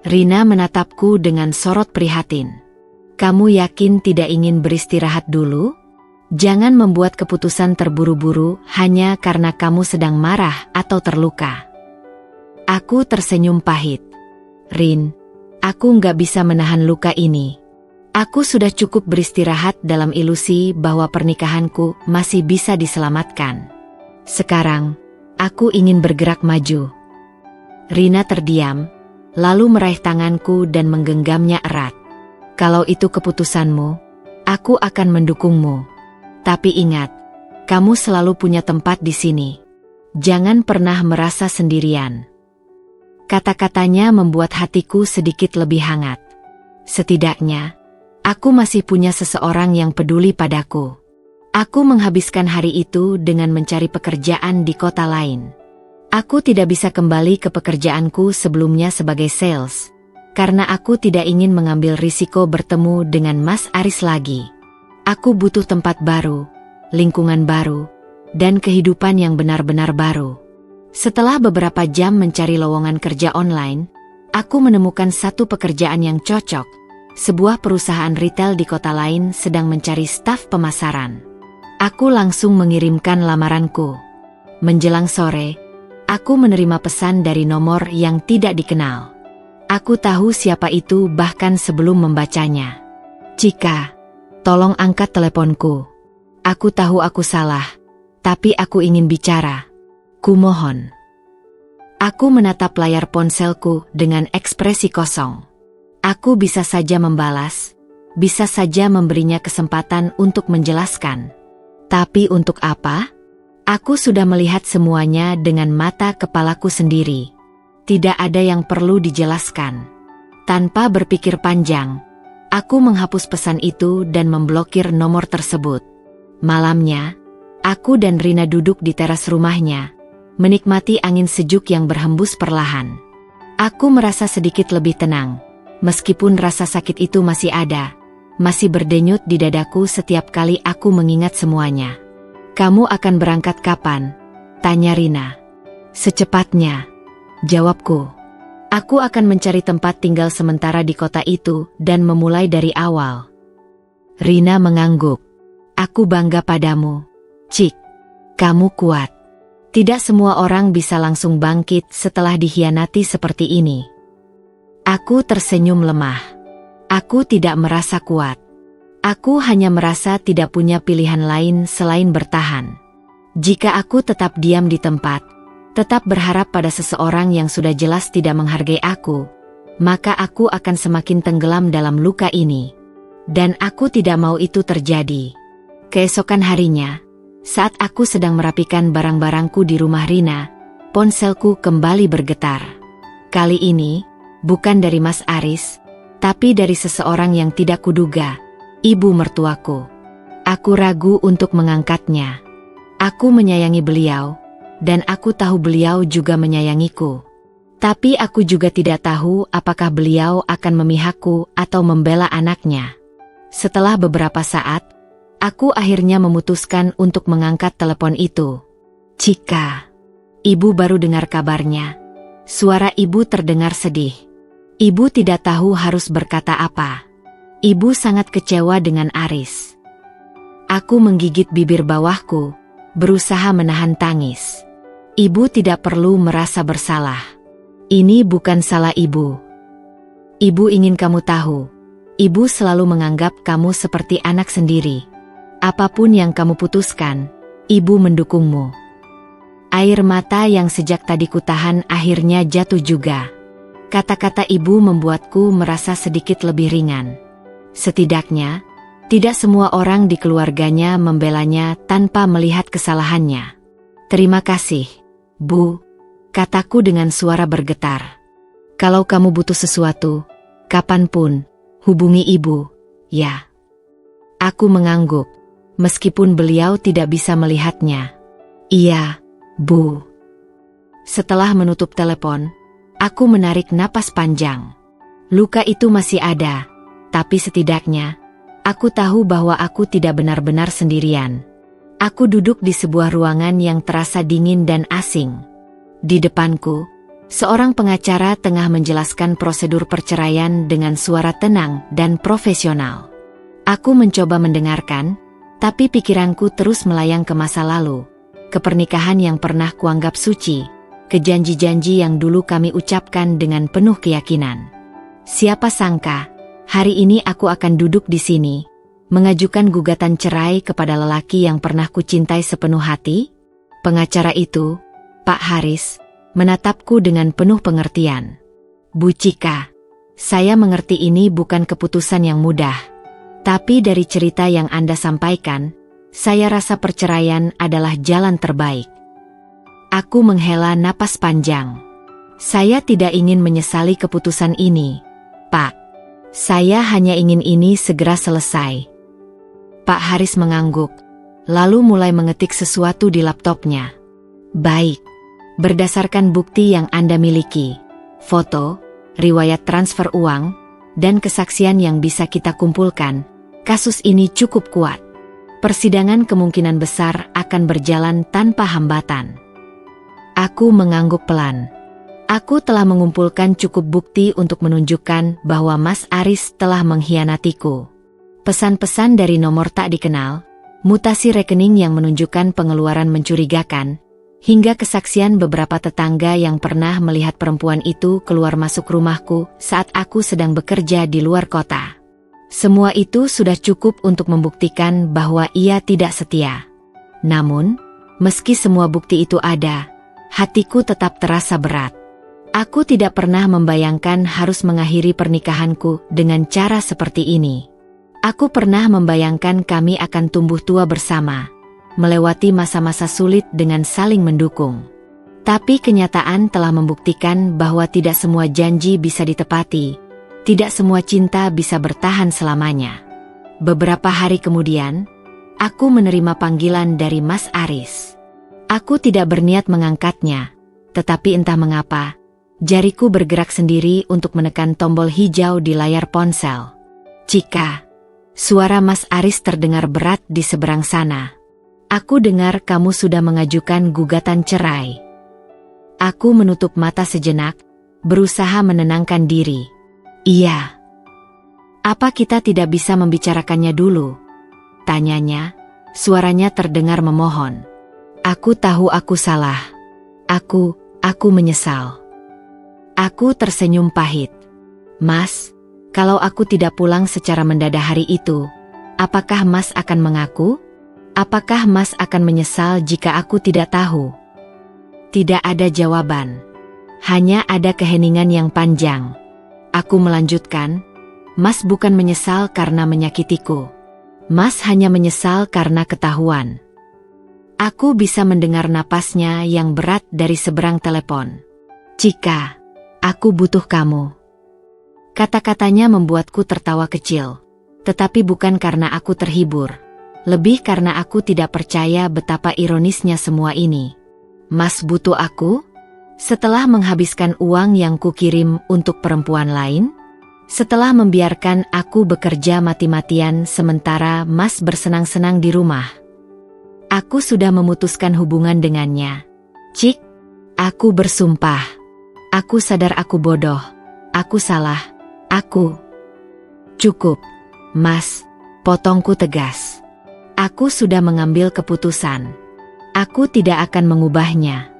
Rina menatapku dengan sorot prihatin. "Kamu yakin tidak ingin beristirahat dulu? Jangan membuat keputusan terburu-buru hanya karena kamu sedang marah atau terluka." Aku tersenyum pahit. "Rin, aku nggak bisa menahan luka ini. Aku sudah cukup beristirahat dalam ilusi bahwa pernikahanku masih bisa diselamatkan. Sekarang, aku ingin bergerak maju." Rina terdiam, lalu meraih tanganku dan menggenggamnya erat. "Kalau itu keputusanmu, aku akan mendukungmu. Tapi ingat, kamu selalu punya tempat di sini. Jangan pernah merasa sendirian." Kata-katanya membuat hatiku sedikit lebih hangat. Setidaknya, aku masih punya seseorang yang peduli padaku. Aku menghabiskan hari itu dengan mencari pekerjaan di kota lain. Aku tidak bisa kembali ke pekerjaanku sebelumnya sebagai sales, karena aku tidak ingin mengambil risiko bertemu dengan Mas Aris lagi. Aku butuh tempat baru, lingkungan baru, dan kehidupan yang benar-benar baru. Setelah beberapa jam mencari lowongan kerja online, aku menemukan satu pekerjaan yang cocok. Sebuah perusahaan retail di kota lain sedang mencari staf pemasaran. Aku langsung mengirimkan lamaranku. Menjelang sore, aku menerima pesan dari nomor yang tidak dikenal. Aku tahu siapa itu bahkan sebelum membacanya. "Cika, tolong angkat teleponku. Aku tahu aku salah, tapi aku ingin bicara. Kumohon." Aku menatap layar ponselku dengan ekspresi kosong. Aku bisa saja membalas, bisa saja memberinya kesempatan untuk menjelaskan. Tapi untuk apa? Aku sudah melihat semuanya dengan mata kepalaku sendiri. Tidak ada yang perlu dijelaskan. Tanpa berpikir panjang, aku menghapus pesan itu dan memblokir nomor tersebut. Malamnya, aku dan Rina duduk di teras rumahnya, menikmati angin sejuk yang berhembus perlahan. Aku merasa sedikit lebih tenang. Meskipun rasa sakit itu masih ada, masih berdenyut di dadaku setiap kali aku mengingat semuanya. "Kamu akan berangkat kapan?" tanya Rina. "Secepatnya," jawabku. Aku akan mencari tempat tinggal sementara di kota itu dan memulai dari awal. Rina mengangguk. Aku bangga padamu, Cik. Kamu kuat. Tidak semua orang bisa langsung bangkit setelah dikhianati seperti ini. Aku tersenyum lemah. Aku tidak merasa kuat. Aku hanya merasa tidak punya pilihan lain selain bertahan. Jika aku tetap diam di tempat, tetap berharap pada seseorang yang sudah jelas tidak menghargai aku, maka aku akan semakin tenggelam dalam luka ini. Dan aku tidak mau itu terjadi. Keesokan harinya, saat aku sedang merapikan barang-barangku di rumah Rina, ponselku kembali bergetar. Kali ini, bukan dari Mas Aris, tapi dari seseorang yang tidak kuduga, ibu mertuaku. Aku ragu untuk mengangkatnya. Aku menyayangi beliau, dan aku tahu beliau juga menyayangiku. Tapi aku juga tidak tahu apakah beliau akan memihakku atau membela anaknya. Setelah beberapa saat, aku akhirnya memutuskan untuk mengangkat telepon itu. Cika. Ibu baru dengar kabarnya. Suara ibu terdengar sedih. Ibu tidak tahu harus berkata apa. Ibu sangat kecewa dengan Aris. Aku menggigit bibir bawahku, berusaha menahan tangis. Ibu tidak perlu merasa bersalah. Ini bukan salah ibu. Ibu ingin kamu tahu. Ibu selalu menganggap kamu seperti anak sendiri. Apapun yang kamu putuskan, ibu mendukungmu. Air mata yang sejak tadi kutahan akhirnya jatuh juga. Kata-kata ibu membuatku merasa sedikit lebih ringan. Setidaknya, tidak semua orang di keluarganya membelanya tanpa melihat kesalahannya. Terima kasih, Bu, kataku dengan suara bergetar. Kalau kamu butuh sesuatu, kapanpun, hubungi ibu, ya. Aku mengangguk, meskipun beliau tidak bisa melihatnya. Iya, Bu. Setelah menutup telepon, aku menarik napas panjang. Luka itu masih ada, tapi setidaknya, aku tahu bahwa aku tidak benar-benar sendirian. Aku duduk di sebuah ruangan yang terasa dingin dan asing. Di depanku, seorang pengacara tengah menjelaskan prosedur perceraian dengan suara tenang dan profesional. Aku mencoba mendengarkan, tapi pikiranku terus melayang ke masa lalu, ke pernikahan yang pernah kuanggap suci, ke janji-janji yang dulu kami ucapkan dengan penuh keyakinan. Siapa sangka, hari ini aku akan duduk di sini, mengajukan gugatan cerai kepada lelaki yang pernah kucintai sepenuh hati? Pengacara itu, Pak Haris, menatapku dengan penuh pengertian. Bu Cika, saya mengerti ini bukan keputusan yang mudah. Tapi dari cerita yang Anda sampaikan, saya rasa perceraian adalah jalan terbaik. Aku menghela napas panjang. Saya tidak ingin menyesali keputusan ini, Pak. Saya hanya ingin ini segera selesai. Pak Haris mengangguk, lalu mulai mengetik sesuatu di laptopnya. Baik. Berdasarkan bukti yang Anda miliki, foto, riwayat transfer uang, dan kesaksian yang bisa kita kumpulkan, kasus ini cukup kuat. Persidangan kemungkinan besar akan berjalan tanpa hambatan. Aku mengangguk pelan. Aku telah mengumpulkan cukup bukti untuk menunjukkan bahwa Mas Aris telah mengkhianatiku. Pesan-pesan dari nomor tak dikenal, mutasi rekening yang menunjukkan pengeluaran mencurigakan, hingga kesaksian beberapa tetangga yang pernah melihat perempuan itu keluar masuk rumahku saat aku sedang bekerja di luar kota. Semua itu sudah cukup untuk membuktikan bahwa ia tidak setia. Namun, meski semua bukti itu ada, hatiku tetap terasa berat. Aku tidak pernah membayangkan harus mengakhiri pernikahanku dengan cara seperti ini. Aku pernah membayangkan kami akan tumbuh tua bersama, melewati masa-masa sulit dengan saling mendukung. Tapi kenyataan telah membuktikan bahwa tidak semua janji bisa ditepati, tidak semua cinta bisa bertahan selamanya. Beberapa hari kemudian, aku menerima panggilan dari Mas Aris. Aku tidak berniat mengangkatnya, tetapi entah mengapa, jariku bergerak sendiri untuk menekan tombol hijau di layar ponsel. Cika, suara Mas Aris terdengar berat di seberang sana. Aku dengar kamu sudah mengajukan gugatan cerai. Aku menutup mata sejenak, berusaha menenangkan diri. Iya. Apa kita tidak bisa membicarakannya dulu? Tanyanya, suaranya terdengar memohon. Aku tahu aku salah. Aku menyesal. Aku tersenyum pahit. Mas, kalau aku tidak pulang secara mendadak hari itu, apakah Mas akan mengaku? Apakah Mas akan menyesal jika aku tidak tahu? Tidak ada jawaban. Hanya ada keheningan yang panjang. Aku melanjutkan, Mas bukan menyesal karena menyakitiku. Mas hanya menyesal karena ketahuan. Aku bisa mendengar napasnya yang berat dari seberang telepon. Cika, aku butuh kamu. Kata-katanya membuatku tertawa kecil. Tetapi bukan karena aku terhibur. Lebih karena aku tidak percaya betapa ironisnya semua ini. Mas butuh aku? Setelah menghabiskan uang yang kukirim untuk perempuan lain? Setelah membiarkan aku bekerja mati-matian sementara Mas bersenang-senang di rumah? Aku sudah memutuskan hubungan dengannya. Cik, aku bersumpah. Aku sadar aku bodoh. Aku salah. Cukup, Mas, potongku tegas. Aku sudah mengambil keputusan. Aku tidak akan mengubahnya.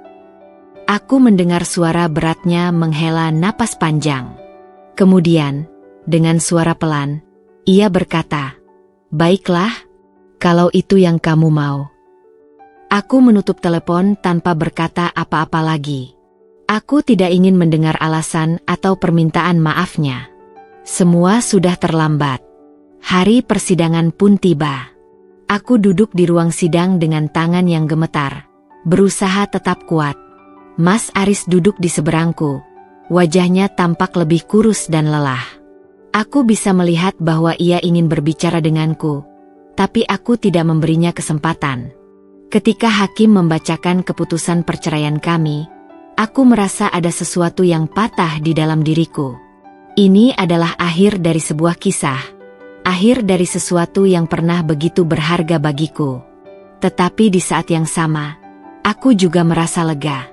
Aku mendengar suara beratnya menghela napas panjang. Kemudian, dengan suara pelan, ia berkata, "Baiklah, kalau itu yang kamu mau." Aku menutup telepon tanpa berkata apa-apa lagi. Aku tidak ingin mendengar alasan atau permintaan maafnya. Semua sudah terlambat. Hari persidangan pun tiba. Aku duduk di ruang sidang dengan tangan yang gemetar, berusaha tetap kuat. Mas Aris duduk di seberangku. Wajahnya tampak lebih kurus dan lelah. Aku bisa melihat bahwa ia ingin berbicara denganku, tapi aku tidak memberinya kesempatan. Ketika hakim membacakan keputusan perceraian kami, aku merasa ada sesuatu yang patah di dalam diriku. Ini adalah akhir dari sebuah kisah, akhir dari sesuatu yang pernah begitu berharga bagiku. Tetapi di saat yang sama, aku juga merasa lega.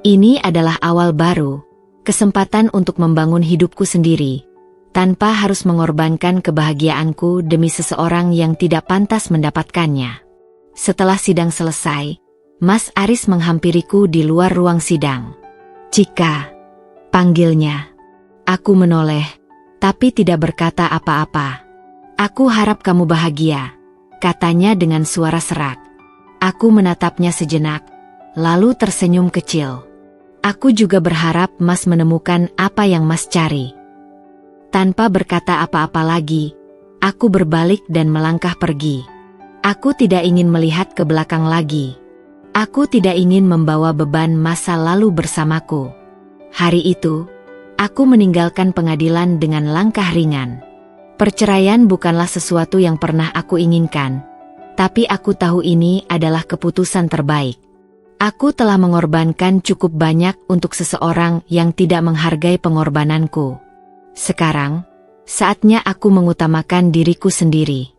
Ini adalah awal baru, kesempatan untuk membangun hidupku sendiri, tanpa harus mengorbankan kebahagiaanku demi seseorang yang tidak pantas mendapatkannya. Setelah sidang selesai, Mas Aris menghampiriku di luar ruang sidang. "Cika," panggilnya. Aku menoleh, tapi tidak berkata apa-apa. "Aku harap kamu bahagia," katanya dengan suara serak. Aku menatapnya sejenak, lalu tersenyum kecil. "Aku juga berharap Mas menemukan apa yang Mas cari." Tanpa berkata apa-apa lagi, aku berbalik dan melangkah pergi. Aku tidak ingin melihat ke belakang lagi. Aku tidak ingin membawa beban masa lalu bersamaku. Hari itu, aku meninggalkan pengadilan dengan langkah ringan. Perceraian bukanlah sesuatu yang pernah aku inginkan, tapi aku tahu ini adalah keputusan terbaik. Aku telah mengorbankan cukup banyak untuk seseorang yang tidak menghargai pengorbananku. Sekarang, saatnya aku mengutamakan diriku sendiri.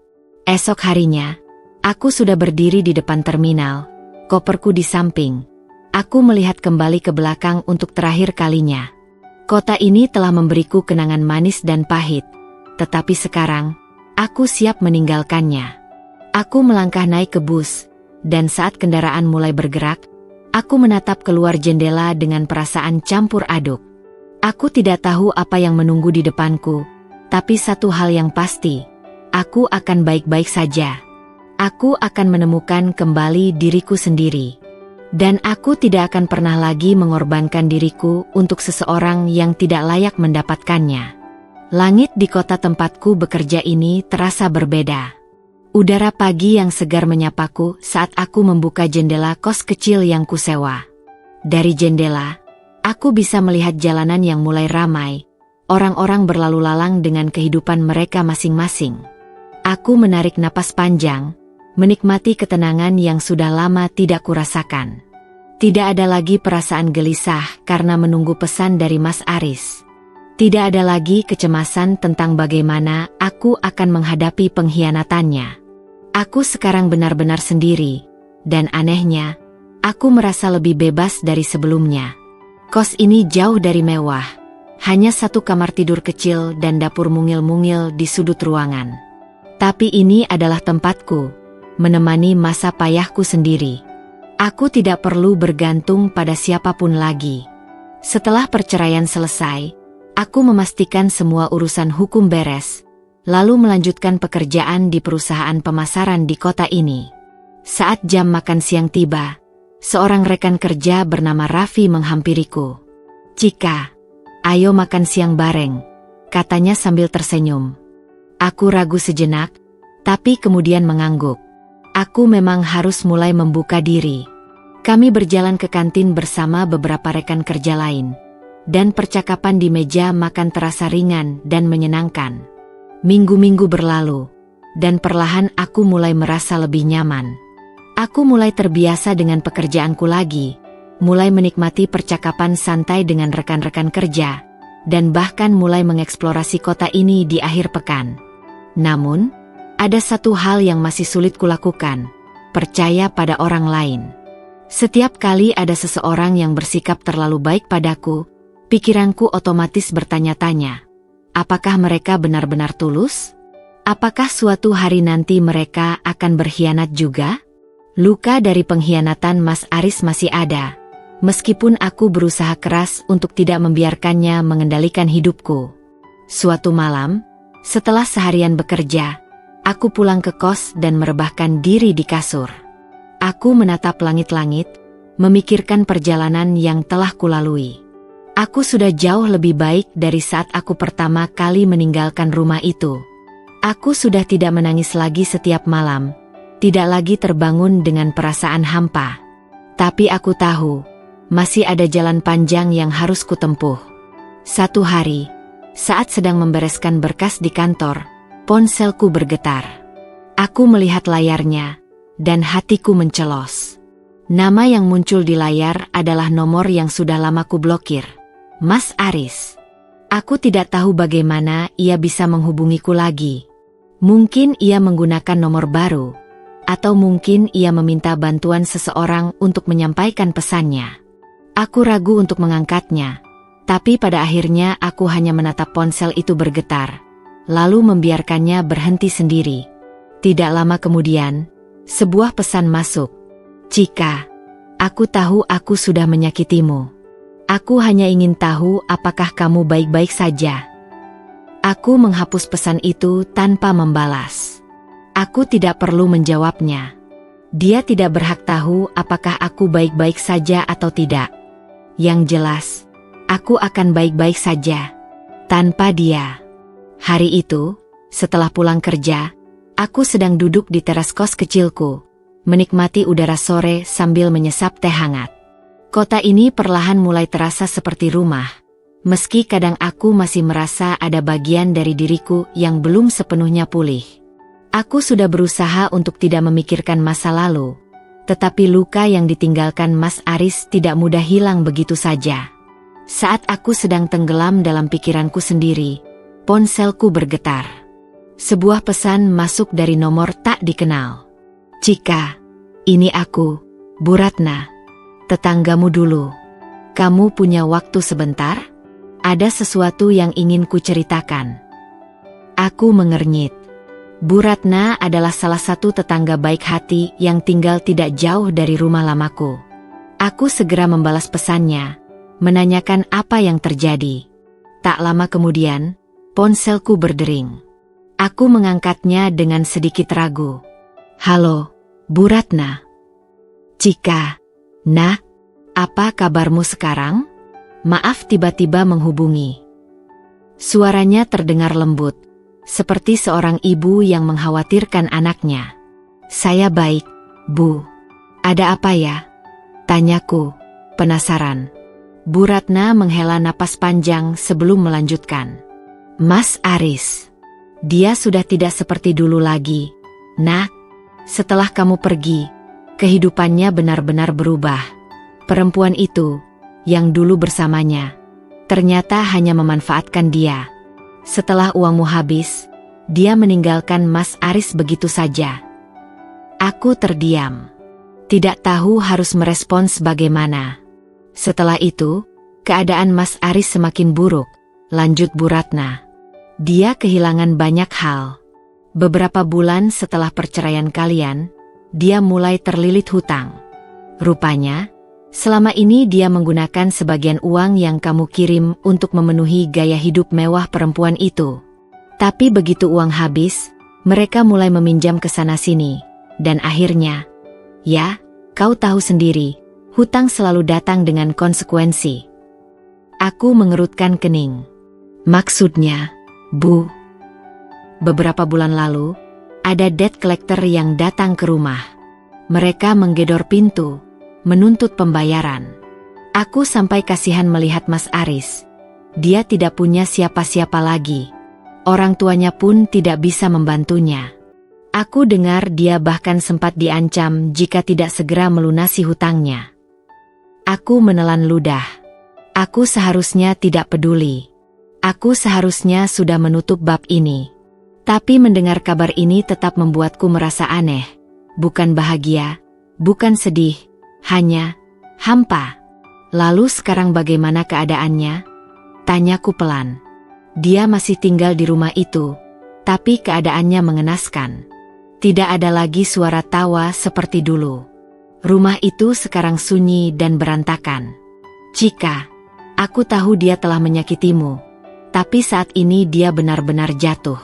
Esok harinya, aku sudah berdiri di depan terminal, koperku di samping. Aku melihat kembali ke belakang untuk terakhir kalinya. Kota ini telah memberiku kenangan manis dan pahit, tetapi sekarang, aku siap meninggalkannya. Aku melangkah naik ke bus, dan saat kendaraan mulai bergerak, aku menatap keluar jendela dengan perasaan campur aduk. Aku tidak tahu apa yang menunggu di depanku, tapi satu hal yang pasti, aku akan baik-baik saja. Aku akan menemukan kembali diriku sendiri. Dan aku tidak akan pernah lagi mengorbankan diriku untuk seseorang yang tidak layak mendapatkannya. Langit di kota tempatku bekerja ini terasa berbeda. Udara pagi yang segar menyapaku saat aku membuka jendela kos kecil yang kusewa. Dari jendela, aku bisa melihat jalanan yang mulai ramai. Orang-orang berlalu lalang dengan kehidupan mereka masing-masing. Aku menarik napas panjang, menikmati ketenangan yang sudah lama tidak kurasakan. Tidak ada lagi perasaan gelisah karena menunggu pesan dari Mas Aris. Tidak ada lagi kecemasan tentang bagaimana aku akan menghadapi pengkhianatannya. Aku sekarang benar-benar sendiri, dan anehnya, aku merasa lebih bebas dari sebelumnya. Kos ini jauh dari mewah. Hanya satu kamar tidur kecil dan dapur mungil-mungil di sudut ruangan. Tapi ini adalah tempatku, menemani masa payahku sendiri. Aku tidak perlu bergantung pada siapapun lagi. Setelah perceraian selesai, aku memastikan semua urusan hukum beres, lalu melanjutkan pekerjaan di perusahaan pemasaran di kota ini. Saat jam makan siang tiba, seorang rekan kerja bernama Raffi menghampiriku. "Cika, ayo makan siang bareng," katanya sambil tersenyum. Aku ragu sejenak, tapi kemudian mengangguk. Aku memang harus mulai membuka diri. Kami berjalan ke kantin bersama beberapa rekan kerja lain, dan percakapan di meja makan terasa ringan dan menyenangkan. Minggu-minggu berlalu, dan perlahan aku mulai merasa lebih nyaman. Aku mulai terbiasa dengan pekerjaanku lagi, mulai menikmati percakapan santai dengan rekan-rekan kerja, dan bahkan mulai mengeksplorasi kota ini di akhir pekan. Namun, ada satu hal yang masih sulit kulakukan, percaya pada orang lain. Setiap kali ada seseorang yang bersikap terlalu baik padaku, pikiranku otomatis bertanya-tanya, apakah mereka benar-benar tulus? Apakah suatu hari nanti mereka akan berkhianat juga? Luka dari pengkhianatan Mas Aris masih ada, meskipun aku berusaha keras untuk tidak membiarkannya mengendalikan hidupku. Suatu malam, setelah seharian bekerja, aku pulang ke kos dan merebahkan diri di kasur. Aku menatap langit-langit, memikirkan perjalanan yang telah kulalui. Aku sudah jauh lebih baik dari saat aku pertama kali meninggalkan rumah itu. Aku sudah tidak menangis lagi setiap malam, tidak lagi terbangun dengan perasaan hampa. Tapi aku tahu, masih ada jalan panjang yang harus kutempuh. Satu hari, saat sedang membereskan berkas di kantor, ponselku bergetar. Aku melihat layarnya, dan hatiku mencelos. Nama yang muncul di layar adalah nomor yang sudah lama kublokir, Mas Aris. Aku tidak tahu bagaimana ia bisa menghubungiku lagi. Mungkin ia menggunakan nomor baru, atau mungkin ia meminta bantuan seseorang untuk menyampaikan pesannya. Aku ragu untuk mengangkatnya, tapi pada akhirnya aku hanya menatap ponsel itu bergetar, lalu membiarkannya berhenti sendiri. Tidak lama kemudian, sebuah pesan masuk. "Cika, aku tahu aku sudah menyakitimu. Aku hanya ingin tahu apakah kamu baik-baik saja." Aku menghapus pesan itu tanpa membalas. Aku tidak perlu menjawabnya. Dia tidak berhak tahu apakah aku baik-baik saja atau tidak. Yang jelas, aku akan baik-baik saja tanpa dia. Hari itu, setelah pulang kerja, aku sedang duduk di teras kos kecilku, menikmati udara sore sambil menyesap teh hangat. Kota ini perlahan mulai terasa seperti rumah, meski kadang aku masih merasa ada bagian dari diriku yang belum sepenuhnya pulih. Aku sudah berusaha untuk tidak memikirkan masa lalu, tetapi luka yang ditinggalkan Mas Aris tidak mudah hilang begitu saja. Saat aku sedang tenggelam dalam pikiranku sendiri, ponselku bergetar. Sebuah pesan masuk dari nomor tak dikenal. "Cika, ini aku, Bu Ratna, tetanggamu dulu. Kamu punya waktu sebentar? Ada sesuatu yang ingin kuceritakan." Aku mengernyit. Bu Ratna adalah salah satu tetangga baik hati yang tinggal tidak jauh dari rumah lamaku. Aku segera membalas pesannya, menanyakan apa yang terjadi. Tak lama kemudian, ponselku berdering. Aku mengangkatnya dengan sedikit ragu. "Halo, Bu Ratna." "Cika, nak, apa kabarmu sekarang? Maaf tiba-tiba menghubungi." Suaranya terdengar lembut, seperti seorang ibu yang mengkhawatirkan anaknya. "Saya baik, Bu. Ada apa ya?" tanyaku, penasaran. Bu Ratna menghela napas panjang sebelum melanjutkan. "Mas Aris, dia sudah tidak seperti dulu lagi, nak. Setelah kamu pergi, kehidupannya benar-benar berubah. Perempuan itu, yang dulu bersamanya, ternyata hanya memanfaatkan dia. Setelah uangmu habis, dia meninggalkan Mas Aris begitu saja." Aku terdiam, tidak tahu harus merespons bagaimana. Setelah itu, Keadaan Mas Aris semakin buruk, lanjut Bu Ratna. Dia kehilangan banyak hal. Beberapa bulan setelah perceraian kalian, dia mulai terlilit hutang. Rupanya, selama ini dia menggunakan sebagian uang yang kamu kirim untuk memenuhi gaya hidup mewah perempuan itu. Tapi begitu uang habis, mereka mulai meminjam ke sana-sini. Dan akhirnya, ya, kau tahu sendiri, hutang selalu datang dengan konsekuensi. Aku mengerutkan kening. Maksudnya, Bu? Beberapa bulan lalu, ada debt collector yang datang ke rumah. Mereka menggedor pintu, menuntut pembayaran. Aku sampai kasihan melihat Mas Aris. Dia tidak punya siapa-siapa lagi. Orang tuanya pun tidak bisa membantunya. Aku dengar dia bahkan sempat diancam jika tidak segera melunasi hutangnya. Aku menelan ludah. Aku seharusnya tidak peduli. Aku seharusnya sudah menutup bab ini. Tapi mendengar kabar ini tetap membuatku merasa aneh. Bukan bahagia, bukan sedih, hanya hampa. Lalu sekarang bagaimana keadaannya? Tanyaku pelan. Dia masih tinggal di rumah itu, tapi keadaannya mengenaskan. Tidak ada lagi suara tawa seperti dulu. Rumah itu sekarang sunyi dan berantakan. Cika, aku tahu dia telah menyakitimu, tapi saat ini dia benar-benar jatuh.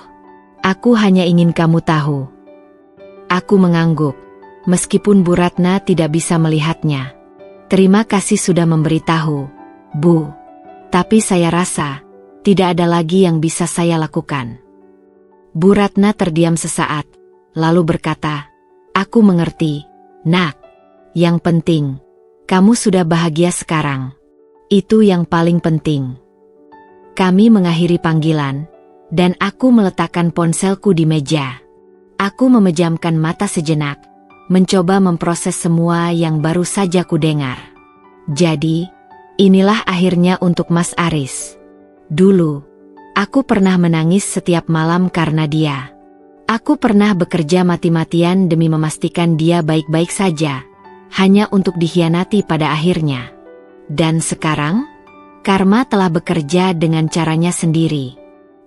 Aku hanya ingin kamu tahu. Aku mengangguk, meskipun Bu Ratna tidak bisa melihatnya. Terima kasih sudah memberitahu, Bu. Tapi saya rasa, tidak ada lagi yang bisa saya lakukan. Bu Ratna terdiam sesaat, lalu berkata, aku mengerti, Nak. Yang penting, kamu sudah bahagia sekarang. Itu yang paling penting. Kami mengakhiri panggilan, dan aku meletakkan ponselku di meja. Aku memejamkan mata sejenak, mencoba memproses semua yang baru saja kudengar. Jadi, inilah akhirnya untuk Mas Aris. Dulu, aku pernah menangis setiap malam karena dia. Aku pernah bekerja mati-matian demi memastikan dia baik-baik saja, hanya untuk dikhianati pada akhirnya. Dan sekarang, karma telah bekerja dengan caranya sendiri.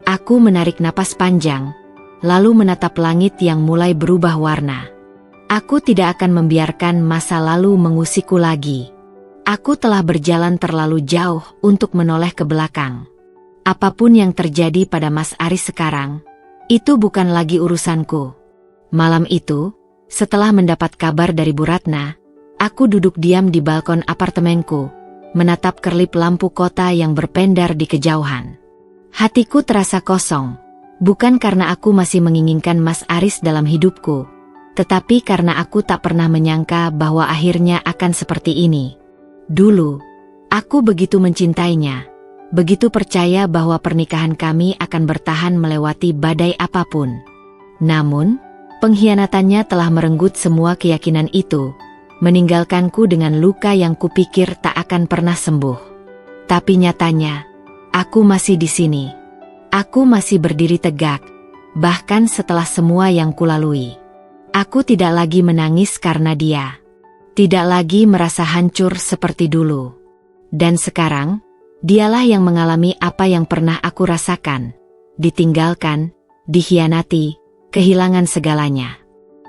Aku menarik napas panjang, lalu menatap langit yang mulai berubah warna. Aku tidak akan membiarkan masa lalu mengusikku lagi. Aku telah berjalan terlalu jauh untuk menoleh ke belakang. Apapun yang terjadi pada Mas Aris sekarang, itu bukan lagi urusanku. Malam itu, setelah mendapat kabar dari Bu Ratna, aku duduk diam di balkon apartemenku, menatap kerlip lampu kota yang berpendar di kejauhan. Hatiku terasa kosong, bukan karena aku masih menginginkan Mas Aris dalam hidupku, tetapi karena aku tak pernah menyangka bahwa akhirnya akan seperti ini. Dulu, aku begitu mencintainya, begitu percaya bahwa pernikahan kami akan bertahan melewati badai apapun. Namun, pengkhianatannya telah merenggut semua keyakinan itu, meninggalkanku dengan luka yang kupikir tak akan pernah sembuh. Tapi nyatanya, aku masih di sini. Aku masih berdiri tegak, bahkan setelah semua yang kulalui. Aku tidak lagi menangis karena dia. Tidak lagi merasa hancur seperti dulu. Dan sekarang, dialah yang mengalami apa yang pernah aku rasakan. Ditinggalkan, dikhianati, kehilangan segalanya.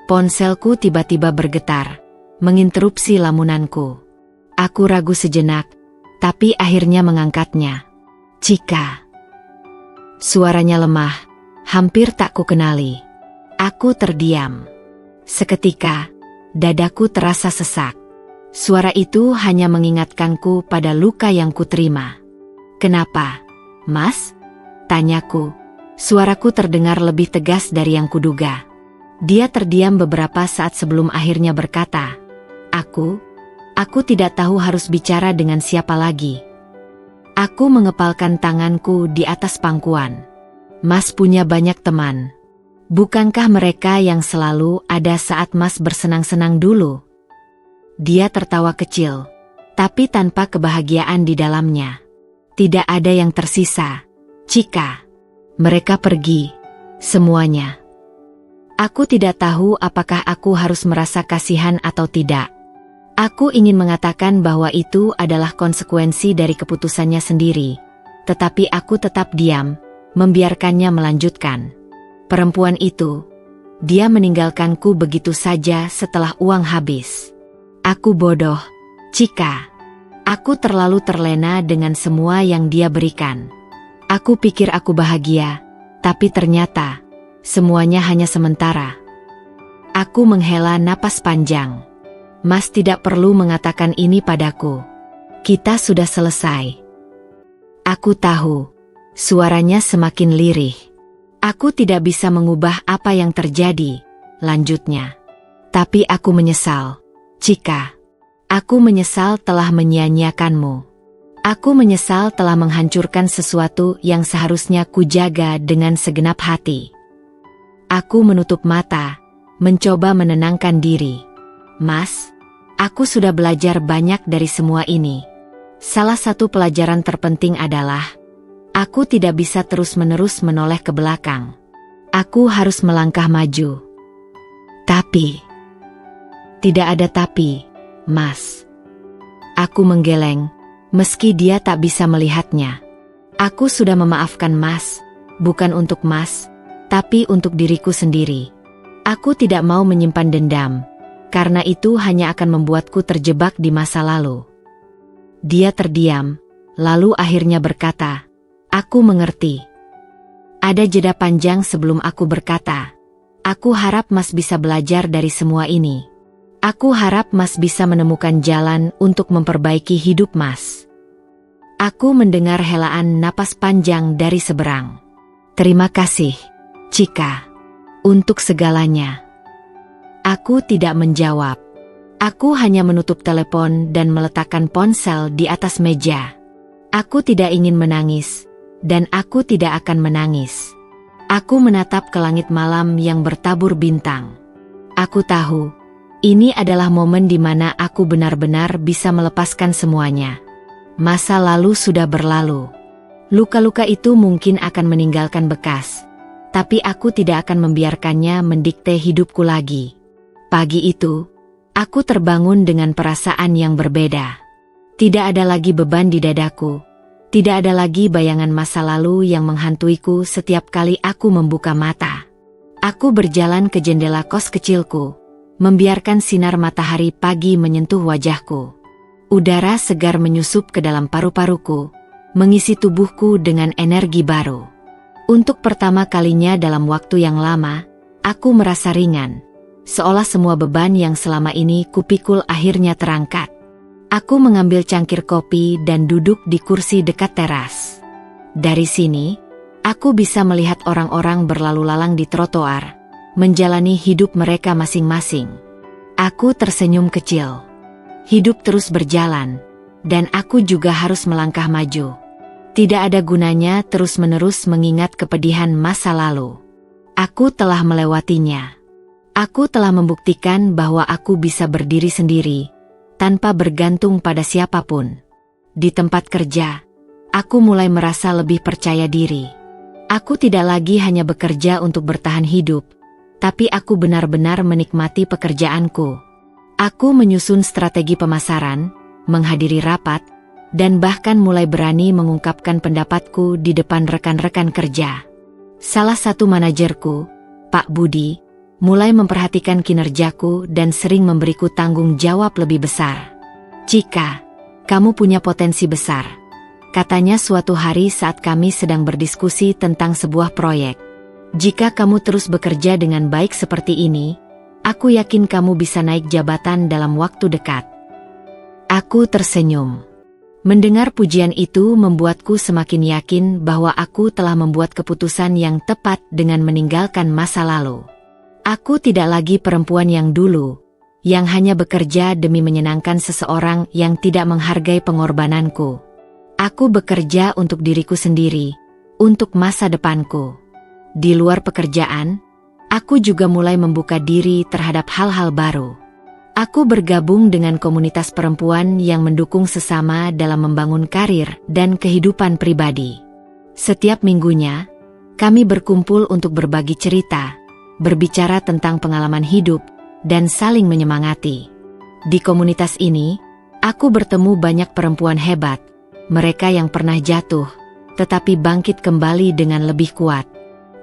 Ponselku tiba-tiba bergetar, menginterupsi lamunanku. Aku ragu sejenak, tapi akhirnya mengangkatnya. Cika. Suaranya lemah, hampir tak kukenali. Aku terdiam. Seketika, dadaku terasa sesak. Suara itu hanya mengingatkanku pada luka yang kuterima. Kenapa, Mas? Tanyaku. Suaraku terdengar lebih tegas dari yang kuduga. Dia terdiam beberapa saat sebelum akhirnya berkata, Aku tidak tahu harus bicara dengan siapa lagi. Aku mengepalkan tanganku di atas pangkuan. Mas punya banyak teman. Bukankah mereka yang selalu ada saat Mas bersenang-senang dulu? Dia tertawa kecil, tapi tanpa kebahagiaan di dalamnya. Tidak ada yang tersisa, Cika. Mereka pergi, semuanya. Aku tidak tahu apakah aku harus merasa kasihan atau tidak. Aku ingin mengatakan bahwa itu adalah konsekuensi dari keputusannya sendiri, tetapi aku tetap diam, membiarkannya melanjutkan. Perempuan itu, dia meninggalkanku begitu saja setelah uang habis. Aku bodoh, Chika. Aku terlalu terlena dengan semua yang dia berikan. Aku pikir aku bahagia, tapi ternyata semuanya hanya sementara. Aku menghela napas panjang. Mas tidak perlu mengatakan ini padaku. Kita sudah selesai. Aku tahu. Suaranya semakin lirih. Aku tidak bisa mengubah apa yang terjadi, lanjutnya. Tapi aku menyesal, Chika. Aku menyesal telah menyia-nyiakanmu. Aku menyesal telah menghancurkan sesuatu yang seharusnya kujaga dengan segenap hati. Aku menutup mata, mencoba menenangkan diri. Mas, aku sudah belajar banyak dari semua ini. Salah satu pelajaran terpenting adalah, aku tidak bisa terus-menerus menoleh ke belakang. Aku harus melangkah maju. Tapi, tidak ada tapi, Mas. Aku menggeleng, meski dia tak bisa melihatnya. Aku sudah memaafkan Mas, bukan untuk Mas, tapi untuk diriku sendiri. Aku tidak mau menyimpan dendam, karena itu hanya akan membuatku terjebak di masa lalu. Dia terdiam, lalu akhirnya berkata, aku mengerti. Ada jeda panjang sebelum aku berkata, aku harap Mas bisa belajar dari semua ini. Aku harap Mas bisa menemukan jalan untuk memperbaiki hidup Mas. Aku mendengar helaan napas panjang dari seberang. Terima kasih, Chika. Untuk segalanya. Aku tidak menjawab. Aku hanya menutup telepon dan meletakkan ponsel di atas meja. Aku tidak ingin menangis, dan aku tidak akan menangis. Aku menatap ke langit malam yang bertabur bintang. Aku tahu, ini adalah momen di mana aku benar-benar bisa melepaskan semuanya. Masa lalu sudah berlalu. Luka-luka itu mungkin akan meninggalkan bekas. Tapi aku tidak akan membiarkannya mendikte hidupku lagi. Pagi itu, aku terbangun dengan perasaan yang berbeda. Tidak ada lagi beban di dadaku. Tidak ada lagi bayangan masa lalu yang menghantuiku setiap kali aku membuka mata. Aku berjalan ke jendela kos kecilku, membiarkan sinar matahari pagi menyentuh wajahku. Udara segar menyusup ke dalam paru-paruku, mengisi tubuhku dengan energi baru. Untuk pertama kalinya dalam waktu yang lama, aku merasa ringan, seolah semua beban yang selama ini kupikul akhirnya terangkat. Aku mengambil cangkir kopi dan duduk di kursi dekat teras. Dari sini, aku bisa melihat orang-orang berlalu lalang di trotoar, menjalani hidup mereka masing-masing. Aku tersenyum kecil. Hidup terus berjalan, dan aku juga harus melangkah maju. Tidak ada gunanya terus-menerus mengingat kepedihan masa lalu. Aku telah melewatinya. Aku telah membuktikan bahwa aku bisa berdiri sendiri, tanpa bergantung pada siapapun. Di tempat kerja, aku mulai merasa lebih percaya diri. Aku tidak lagi hanya bekerja untuk bertahan hidup, tapi aku benar-benar menikmati pekerjaanku. Aku menyusun strategi pemasaran, menghadiri rapat, dan bahkan mulai berani mengungkapkan pendapatku di depan rekan-rekan kerja. Salah satu manajerku, Pak Budi, mulai memperhatikan kinerjaku dan sering memberiku tanggung jawab lebih besar. Chika, kamu punya potensi besar, katanya suatu hari saat kami sedang berdiskusi tentang sebuah proyek. Jika kamu terus bekerja dengan baik seperti ini, aku yakin kamu bisa naik jabatan dalam waktu dekat. Aku tersenyum. Mendengar pujian itu membuatku semakin yakin bahwa aku telah membuat keputusan yang tepat dengan meninggalkan masa lalu. Aku tidak lagi perempuan yang dulu, yang hanya bekerja demi menyenangkan seseorang yang tidak menghargai pengorbananku. Aku bekerja untuk diriku sendiri, untuk masa depanku. Di luar pekerjaan, aku juga mulai membuka diri terhadap hal-hal baru. Aku bergabung dengan komunitas perempuan yang mendukung sesama dalam membangun karir dan kehidupan pribadi. Setiap minggunya, kami berkumpul untuk berbagi cerita, berbicara tentang pengalaman hidup, dan saling menyemangati. Di komunitas ini, aku bertemu banyak perempuan hebat, mereka yang pernah jatuh, tetapi bangkit kembali dengan lebih kuat.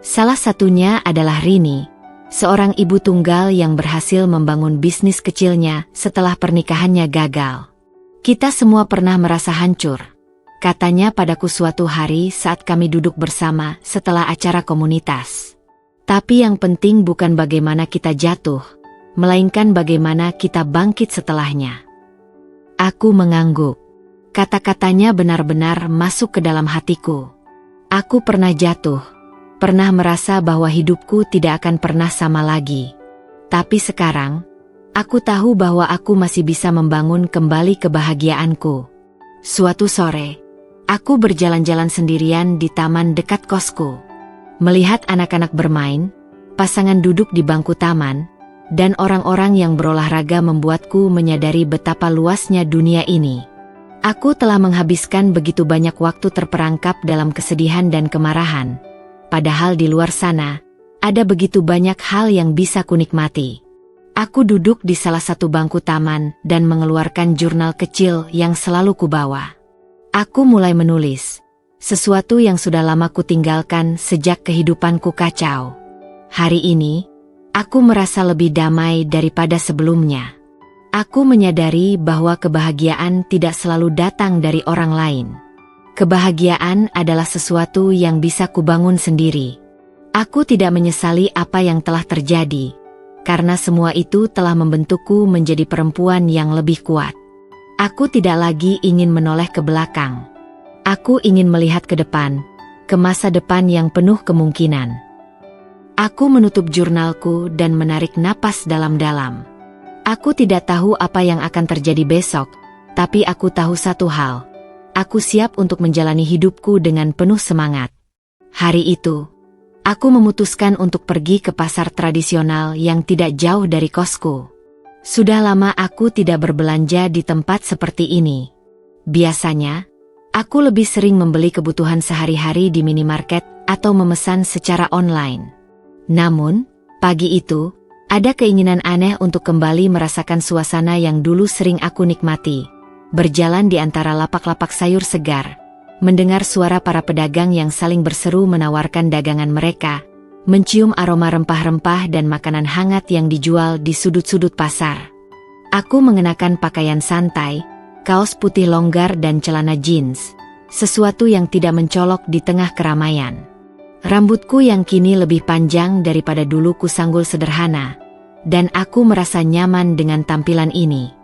Salah satunya adalah Rini, seorang ibu tunggal yang berhasil membangun bisnis kecilnya setelah pernikahannya gagal. Kita semua pernah merasa hancur, katanya padaku suatu hari saat kami duduk bersama setelah acara komunitas. Tapi yang penting bukan bagaimana kita jatuh, melainkan bagaimana kita bangkit setelahnya. Aku mengangguk. Kata-katanya benar-benar masuk ke dalam hatiku. Aku pernah jatuh, pernah merasa bahwa hidupku tidak akan pernah sama lagi. Tapi sekarang, aku tahu bahwa aku masih bisa membangun kembali kebahagiaanku. Suatu sore, aku berjalan-jalan sendirian di taman dekat kosku. Melihat anak-anak bermain, pasangan duduk di bangku taman, dan orang-orang yang berolahraga membuatku menyadari betapa luasnya dunia ini. Aku telah menghabiskan begitu banyak waktu terperangkap dalam kesedihan dan kemarahan. Padahal di luar sana, ada begitu banyak hal yang bisa kunikmati. Aku duduk di salah satu bangku taman dan mengeluarkan jurnal kecil yang selalu kubawa. Aku mulai menulis sesuatu yang sudah lama kutinggalkan sejak kehidupanku kacau. Hari ini, aku merasa lebih damai daripada sebelumnya. Aku menyadari bahwa kebahagiaan tidak selalu datang dari orang lain. Kebahagiaan adalah sesuatu yang bisa kubangun sendiri. Aku tidak menyesali apa yang telah terjadi, karena semua itu telah membentukku menjadi perempuan yang lebih kuat. Aku tidak lagi ingin menoleh ke belakang. Aku ingin melihat ke depan, ke masa depan yang penuh kemungkinan. Aku menutup jurnalku dan menarik napas dalam-dalam. Aku tidak tahu apa yang akan terjadi besok, tapi aku tahu satu hal. Aku siap untuk menjalani hidupku dengan penuh semangat. Hari itu, aku memutuskan untuk pergi ke pasar tradisional yang tidak jauh dari kosku. Sudah lama aku tidak berbelanja di tempat seperti ini. Biasanya, aku lebih sering membeli kebutuhan sehari-hari di minimarket atau memesan secara online. Namun, pagi itu, ada keinginan aneh untuk kembali merasakan suasana yang dulu sering aku nikmati. Berjalan di antara lapak-lapak sayur segar, mendengar suara para pedagang yang saling berseru menawarkan dagangan mereka, mencium aroma rempah-rempah dan makanan hangat yang dijual di sudut-sudut pasar. Aku mengenakan pakaian santai, kaos putih longgar dan celana jeans, sesuatu yang tidak mencolok di tengah keramaian. Rambutku yang kini lebih panjang daripada dulu kusanggul sederhana, dan aku merasa nyaman dengan tampilan ini.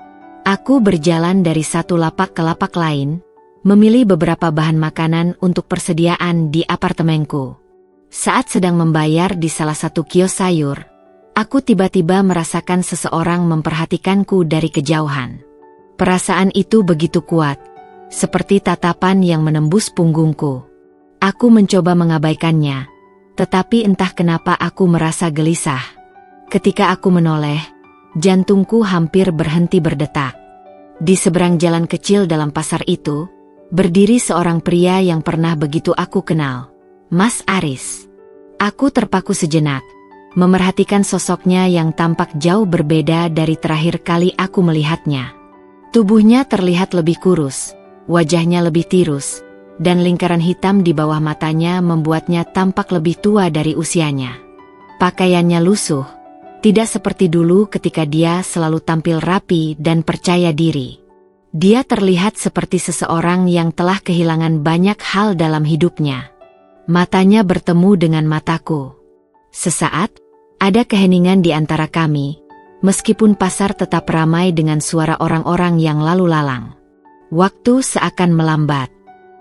Aku berjalan dari satu lapak ke lapak lain, memilih beberapa bahan makanan untuk persediaan di apartemenku. Saat sedang membayar di salah satu kios sayur, aku tiba-tiba merasakan seseorang memperhatikanku dari kejauhan. Perasaan itu begitu kuat, seperti tatapan yang menembus punggungku. Aku mencoba mengabaikannya, tetapi entah kenapa aku merasa gelisah. Ketika aku menoleh, jantungku hampir berhenti berdetak. Di seberang jalan kecil dalam pasar itu, berdiri seorang pria yang pernah begitu aku kenal, Mas Aris. Aku terpaku sejenak, memerhatikan sosoknya yang tampak jauh berbeda dari terakhir kali aku melihatnya. Tubuhnya terlihat lebih kurus, wajahnya lebih tirus, dan lingkaran hitam di bawah matanya membuatnya tampak lebih tua dari usianya. Pakaiannya lusuh, tidak seperti dulu ketika dia selalu tampil rapi dan percaya diri. Dia terlihat seperti seseorang yang telah kehilangan banyak hal dalam hidupnya. Matanya bertemu dengan mataku. Sesaat, ada keheningan di antara kami, meskipun pasar tetap ramai dengan suara orang-orang yang lalu lalang. Waktu seakan melambat.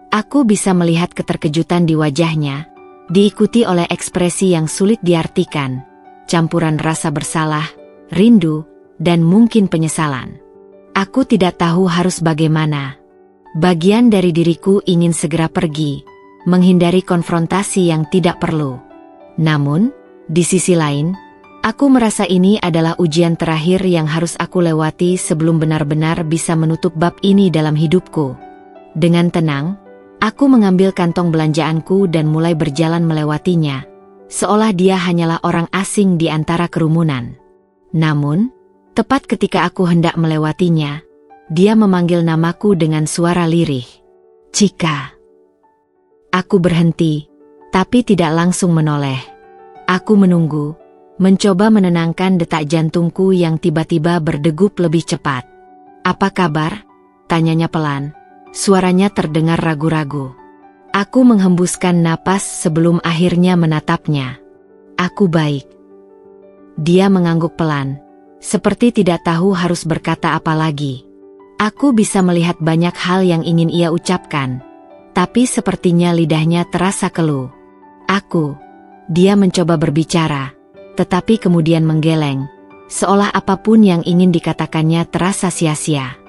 Aku bisa melihat keterkejutan di wajahnya, diikuti oleh ekspresi yang sulit diartikan, campuran rasa bersalah, rindu, dan mungkin penyesalan. Aku tidak tahu harus bagaimana. Bagian dari diriku ingin segera pergi, menghindari konfrontasi yang tidak perlu. Namun, di sisi lain, aku merasa ini adalah ujian terakhir yang harus aku lewati sebelum benar-benar bisa menutup bab ini dalam hidupku. Dengan tenang, aku mengambil kantong belanjaanku dan mulai berjalan melewatinya, seolah dia hanyalah orang asing di antara kerumunan. Namun, Tepat ketika aku hendak melewatinya, dia memanggil namaku dengan suara lirih. Cika. Aku berhenti, tapi tidak langsung menoleh. Aku menunggu, mencoba menenangkan detak jantungku yang tiba-tiba berdegup lebih cepat. Apa kabar? Tanyanya pelan. Suaranya terdengar ragu-ragu. Aku menghembuskan napas sebelum akhirnya menatapnya. Aku baik. Dia mengangguk pelan, seperti tidak tahu harus berkata apa lagi. Aku bisa melihat banyak hal yang ingin ia ucapkan, tapi sepertinya lidahnya terasa keluh. Dia mencoba berbicara, tetapi kemudian menggeleng, seolah apapun yang ingin dikatakannya terasa sia-sia.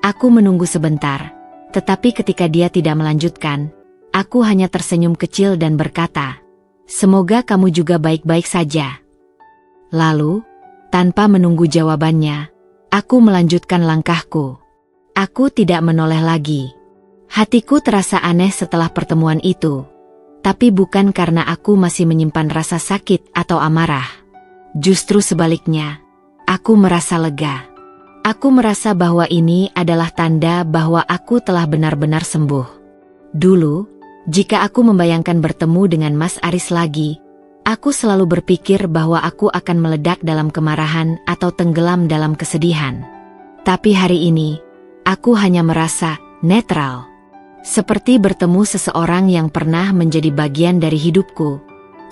Aku menunggu sebentar, tetapi ketika dia tidak melanjutkan, aku hanya tersenyum kecil dan berkata, "Semoga kamu juga baik-baik saja." Lalu, tanpa menunggu jawabannya, aku melanjutkan langkahku. Aku tidak menoleh lagi. Hatiku terasa aneh setelah pertemuan itu, tapi bukan karena aku masih menyimpan rasa sakit atau amarah. Justru sebaliknya, aku merasa lega. Aku merasa bahwa ini adalah tanda bahwa aku telah benar-benar sembuh. Dulu, jika aku membayangkan bertemu dengan Mas Aris lagi, aku selalu berpikir bahwa aku akan meledak dalam kemarahan atau tenggelam dalam kesedihan. Tapi hari ini, aku hanya merasa netral. Seperti bertemu seseorang yang pernah menjadi bagian dari hidupku,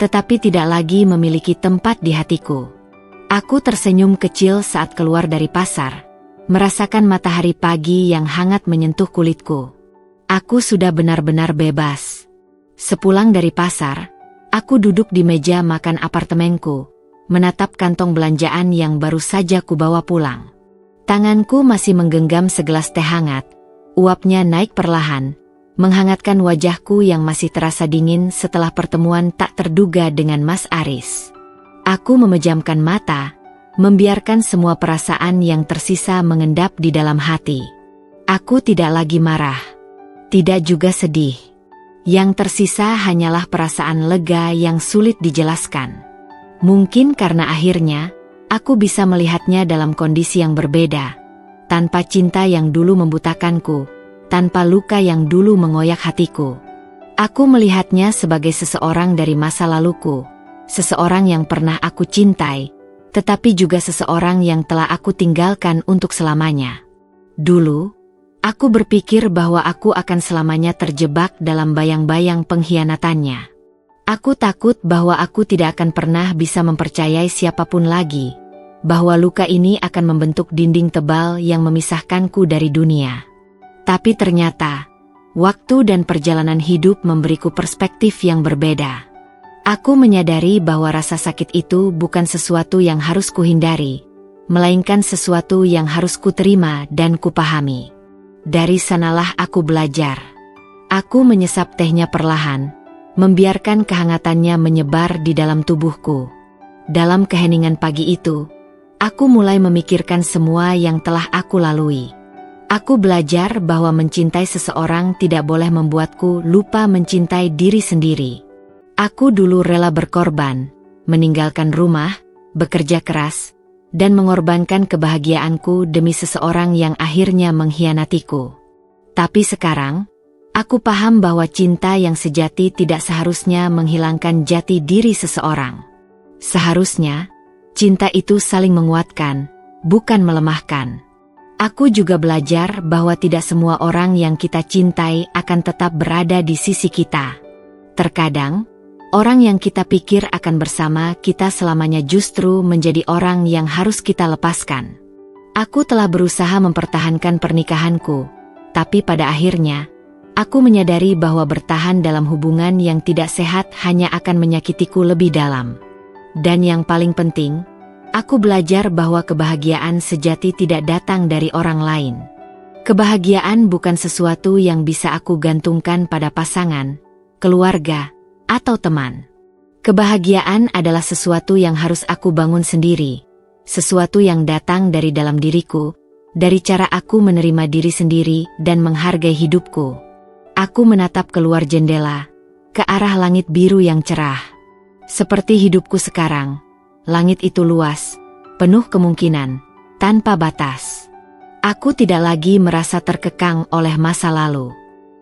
tetapi tidak lagi memiliki tempat di hatiku. Aku tersenyum kecil saat keluar dari pasar, merasakan matahari pagi yang hangat menyentuh kulitku. Aku sudah benar-benar bebas. Sepulang dari pasar, aku duduk di meja makan apartemenku, menatap kantong belanjaan yang baru saja kubawa pulang. Tanganku masih menggenggam segelas teh hangat, uapnya naik perlahan, menghangatkan wajahku yang masih terasa dingin setelah pertemuan tak terduga dengan Mas Aris. Aku memejamkan mata, membiarkan semua perasaan yang tersisa mengendap di dalam hati. Aku tidak lagi marah, tidak juga sedih. Yang tersisa hanyalah perasaan lega yang sulit dijelaskan. Mungkin karena akhirnya, aku bisa melihatnya dalam kondisi yang berbeda, tanpa cinta yang dulu membutakanku, tanpa luka yang dulu mengoyak hatiku. Aku melihatnya sebagai seseorang dari masa laluku, seseorang yang pernah aku cintai, tetapi juga seseorang yang telah aku tinggalkan untuk selamanya. Dulu, aku berpikir bahwa aku akan selamanya terjebak dalam bayang-bayang pengkhianatannya. Aku takut bahwa aku tidak akan pernah bisa mempercayai siapapun lagi, bahwa luka ini akan membentuk dinding tebal yang memisahkanku dari dunia. Tapi ternyata, waktu dan perjalanan hidup memberiku perspektif yang berbeda. Aku menyadari bahwa rasa sakit itu bukan sesuatu yang harus kuhindari, melainkan sesuatu yang harus kuterima dan kupahami. Dari sanalah aku belajar. Aku menyesap tehnya perlahan, membiarkan kehangatannya menyebar di dalam tubuhku. Dalam keheningan pagi itu, aku mulai memikirkan semua yang telah aku lalui. Aku belajar bahwa mencintai seseorang tidak boleh membuatku lupa mencintai diri sendiri. Aku dulu rela berkorban, meninggalkan rumah, bekerja keras, dan mengorbankan kebahagiaanku demi seseorang yang akhirnya mengkhianatiku. Tapi sekarang, aku paham bahwa cinta yang sejati tidak seharusnya menghilangkan jati diri seseorang. Seharusnya, cinta itu saling menguatkan, bukan melemahkan. Aku juga belajar bahwa tidak semua orang yang kita cintai akan tetap berada di sisi kita. Terkadang, orang yang kita pikir akan bersama kita selamanya justru menjadi orang yang harus kita lepaskan. Aku telah berusaha mempertahankan pernikahanku, tapi pada akhirnya, aku menyadari bahwa bertahan dalam hubungan yang tidak sehat hanya akan menyakitiku lebih dalam. Dan yang paling penting, aku belajar bahwa kebahagiaan sejati tidak datang dari orang lain. Kebahagiaan bukan sesuatu yang bisa aku gantungkan pada pasangan, keluarga, atau teman. Kebahagiaan adalah sesuatu yang harus aku bangun sendiri, sesuatu yang datang dari dalam diriku, dari cara aku menerima diri sendiri dan menghargai hidupku. Aku menatap keluar jendela, ke arah langit biru yang cerah. Seperti hidupku sekarang, langit itu luas, penuh kemungkinan, tanpa batas. Aku tidak lagi merasa terkekang oleh masa lalu.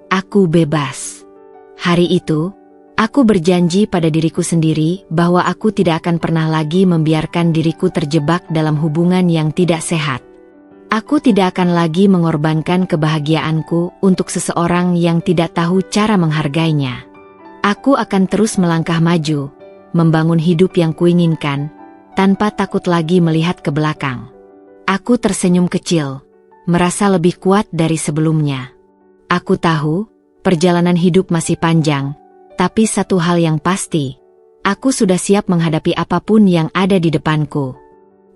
Aku bebas. Hari itu, aku berjanji pada diriku sendiri bahwa aku tidak akan pernah lagi membiarkan diriku terjebak dalam hubungan yang tidak sehat. Aku tidak akan lagi mengorbankan kebahagiaanku untuk seseorang yang tidak tahu cara menghargainya. Aku akan terus melangkah maju, membangun hidup yang kuinginkan, tanpa takut lagi melihat ke belakang. Aku tersenyum kecil, merasa lebih kuat dari sebelumnya. Aku tahu, perjalanan hidup masih panjang, tapi satu hal yang pasti, aku sudah siap menghadapi apapun yang ada di depanku.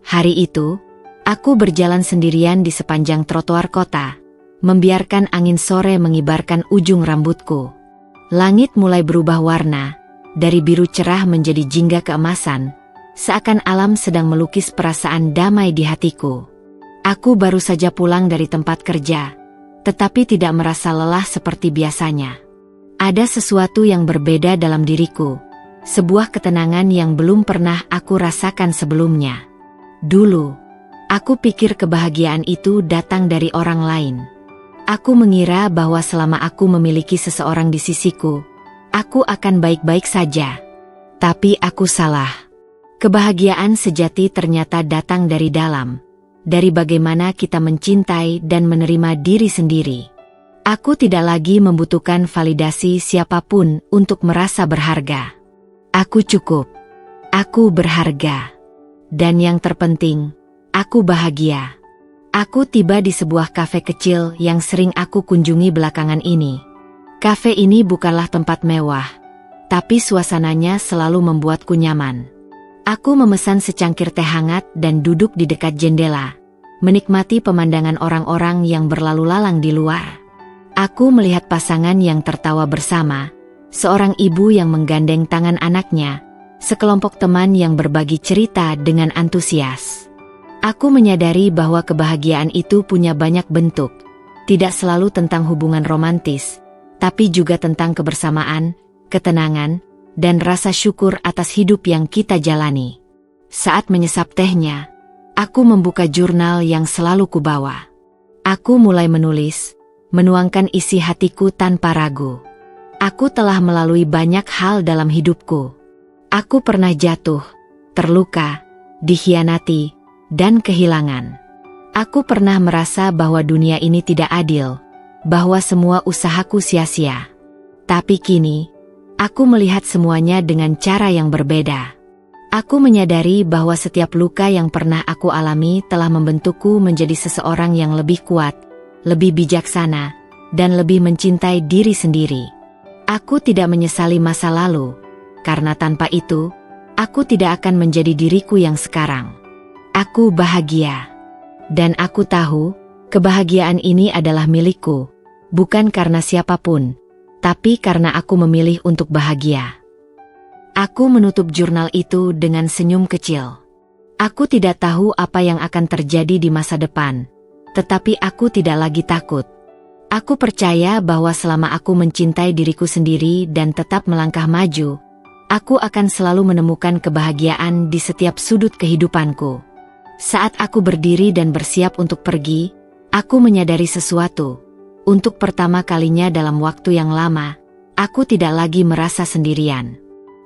Hari itu, aku berjalan sendirian di sepanjang trotoar kota, membiarkan angin sore mengibarkan ujung rambutku. Langit mulai berubah warna, dari biru cerah menjadi jingga keemasan, seakan alam sedang melukis perasaan damai di hatiku. Aku baru saja pulang dari tempat kerja, tetapi tidak merasa lelah seperti biasanya. Ada sesuatu yang berbeda dalam diriku, sebuah ketenangan yang belum pernah aku rasakan sebelumnya. Dulu, aku pikir kebahagiaan itu datang dari orang lain. Aku mengira bahwa selama aku memiliki seseorang di sisiku, aku akan baik-baik saja. Tapi aku salah. Kebahagiaan sejati ternyata datang dari dalam, dari bagaimana kita mencintai dan menerima diri sendiri. Aku tidak lagi membutuhkan validasi siapapun untuk merasa berharga. Aku cukup. Aku berharga. Dan yang terpenting, aku bahagia. Aku tiba di sebuah kafe kecil yang sering aku kunjungi belakangan ini. Kafe ini bukanlah tempat mewah, tapi suasananya selalu membuatku nyaman. Aku memesan secangkir teh hangat dan duduk di dekat jendela, menikmati pemandangan orang-orang yang berlalu lalang di luar. Aku melihat pasangan yang tertawa bersama, seorang ibu yang menggandeng tangan anaknya, sekelompok teman yang berbagi cerita dengan antusias. Aku menyadari bahwa kebahagiaan itu punya banyak bentuk, tidak selalu tentang hubungan romantis, tapi juga tentang kebersamaan, ketenangan, dan rasa syukur atas hidup yang kita jalani. Saat menyesap tehnya, aku membuka jurnal yang selalu kubawa. Aku mulai menulis, menuangkan isi hatiku tanpa ragu. Aku telah melalui banyak hal dalam hidupku. Aku pernah jatuh, terluka, dikhianati, dan kehilangan. Aku pernah merasa bahwa dunia ini tidak adil, bahwa semua usahaku sia-sia. Tapi kini, aku melihat semuanya dengan cara yang berbeda. Aku menyadari bahwa setiap luka yang pernah aku alami telah membentukku menjadi seseorang yang lebih kuat, lebih bijaksana, dan lebih mencintai diri sendiri. Aku tidak menyesali masa lalu, karena tanpa itu, aku tidak akan menjadi diriku yang sekarang. Aku bahagia. Dan aku tahu, kebahagiaan ini adalah milikku, bukan karena siapapun, tapi karena aku memilih untuk bahagia. Aku menutup jurnal itu dengan senyum kecil. Aku tidak tahu apa yang akan terjadi di masa depan, tetapi aku tidak lagi takut. Aku percaya bahwa selama aku mencintai diriku sendiri dan tetap melangkah maju, aku akan selalu menemukan kebahagiaan di setiap sudut kehidupanku. Saat aku berdiri dan bersiap untuk pergi, aku menyadari sesuatu. Untuk pertama kalinya dalam waktu yang lama, aku tidak lagi merasa sendirian.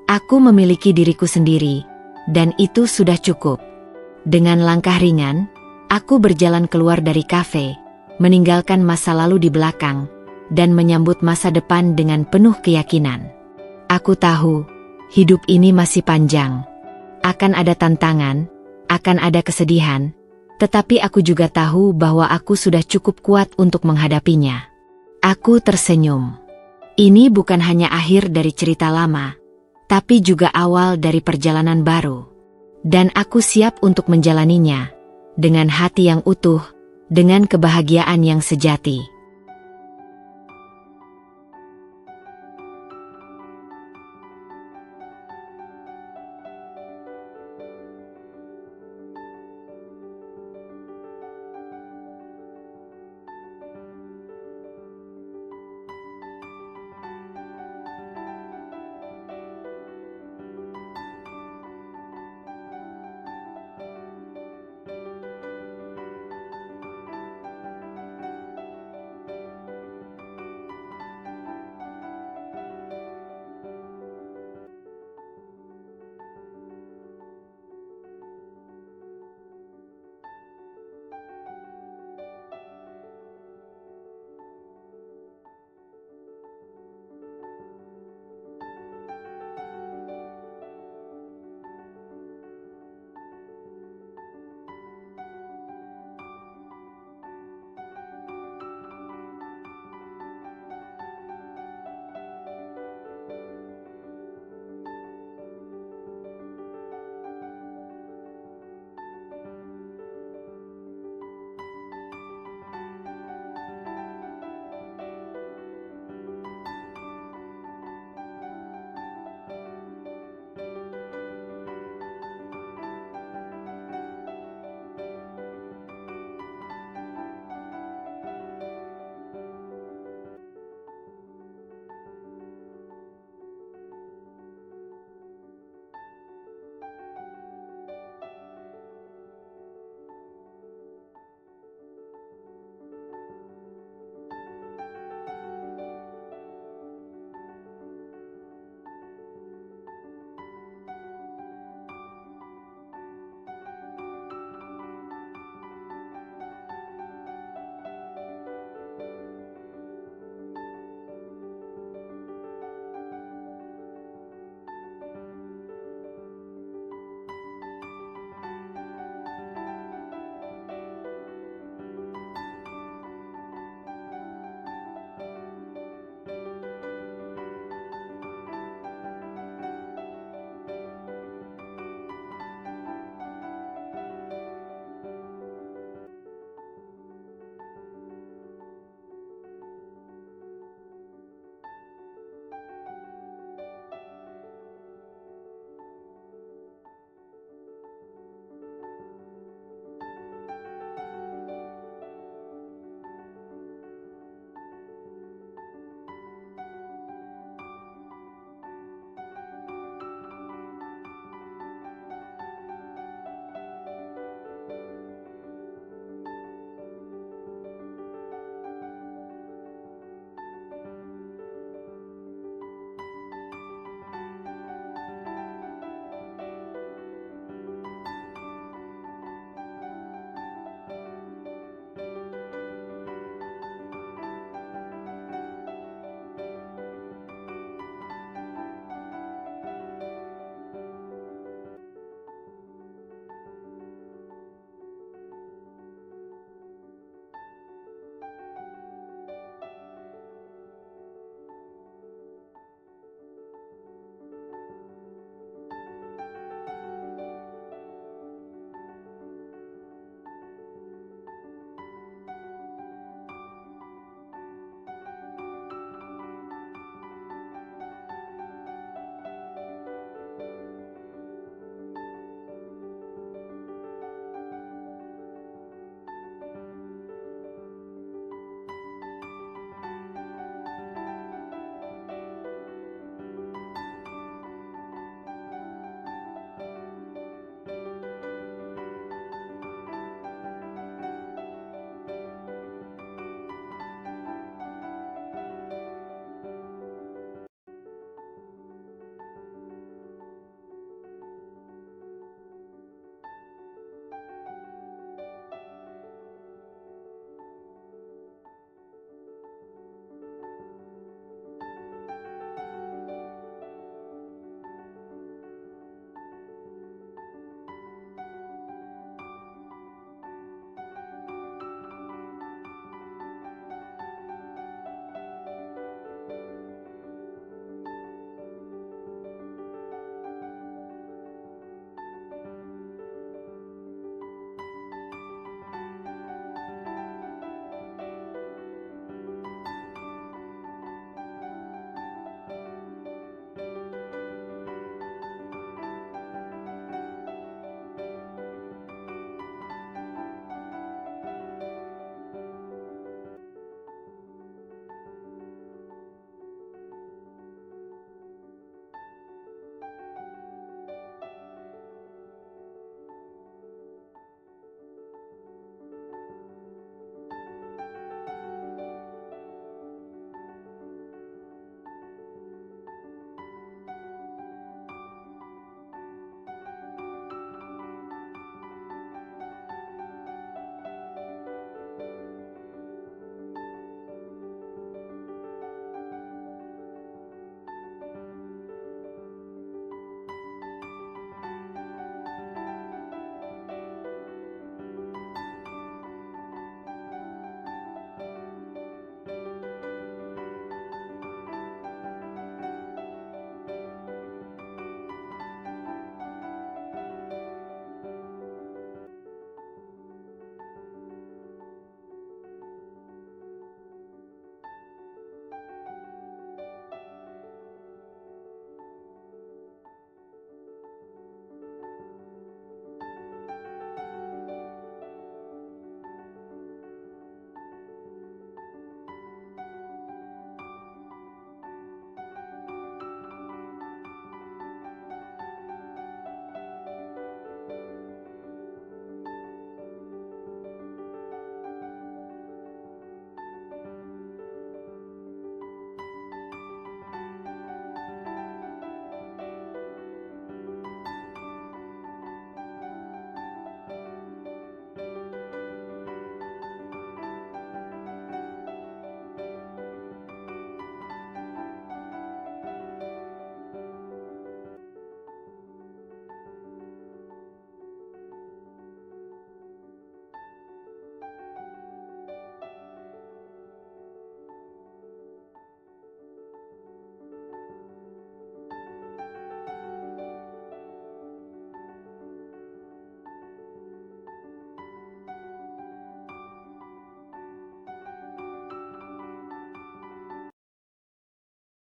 Aku memiliki diriku sendiri, dan itu sudah cukup. Dengan langkah ringan, aku berjalan keluar dari kafe, meninggalkan masa lalu di belakang, dan menyambut masa depan dengan penuh keyakinan. Aku tahu, hidup ini masih panjang. Akan ada tantangan, akan ada kesedihan, tetapi aku juga tahu bahwa aku sudah cukup kuat untuk menghadapinya. Aku tersenyum. Ini bukan hanya akhir dari cerita lama, tapi juga awal dari perjalanan baru. Dan aku siap untuk menjalaninya, dengan hati yang utuh, dengan kebahagiaan yang sejati.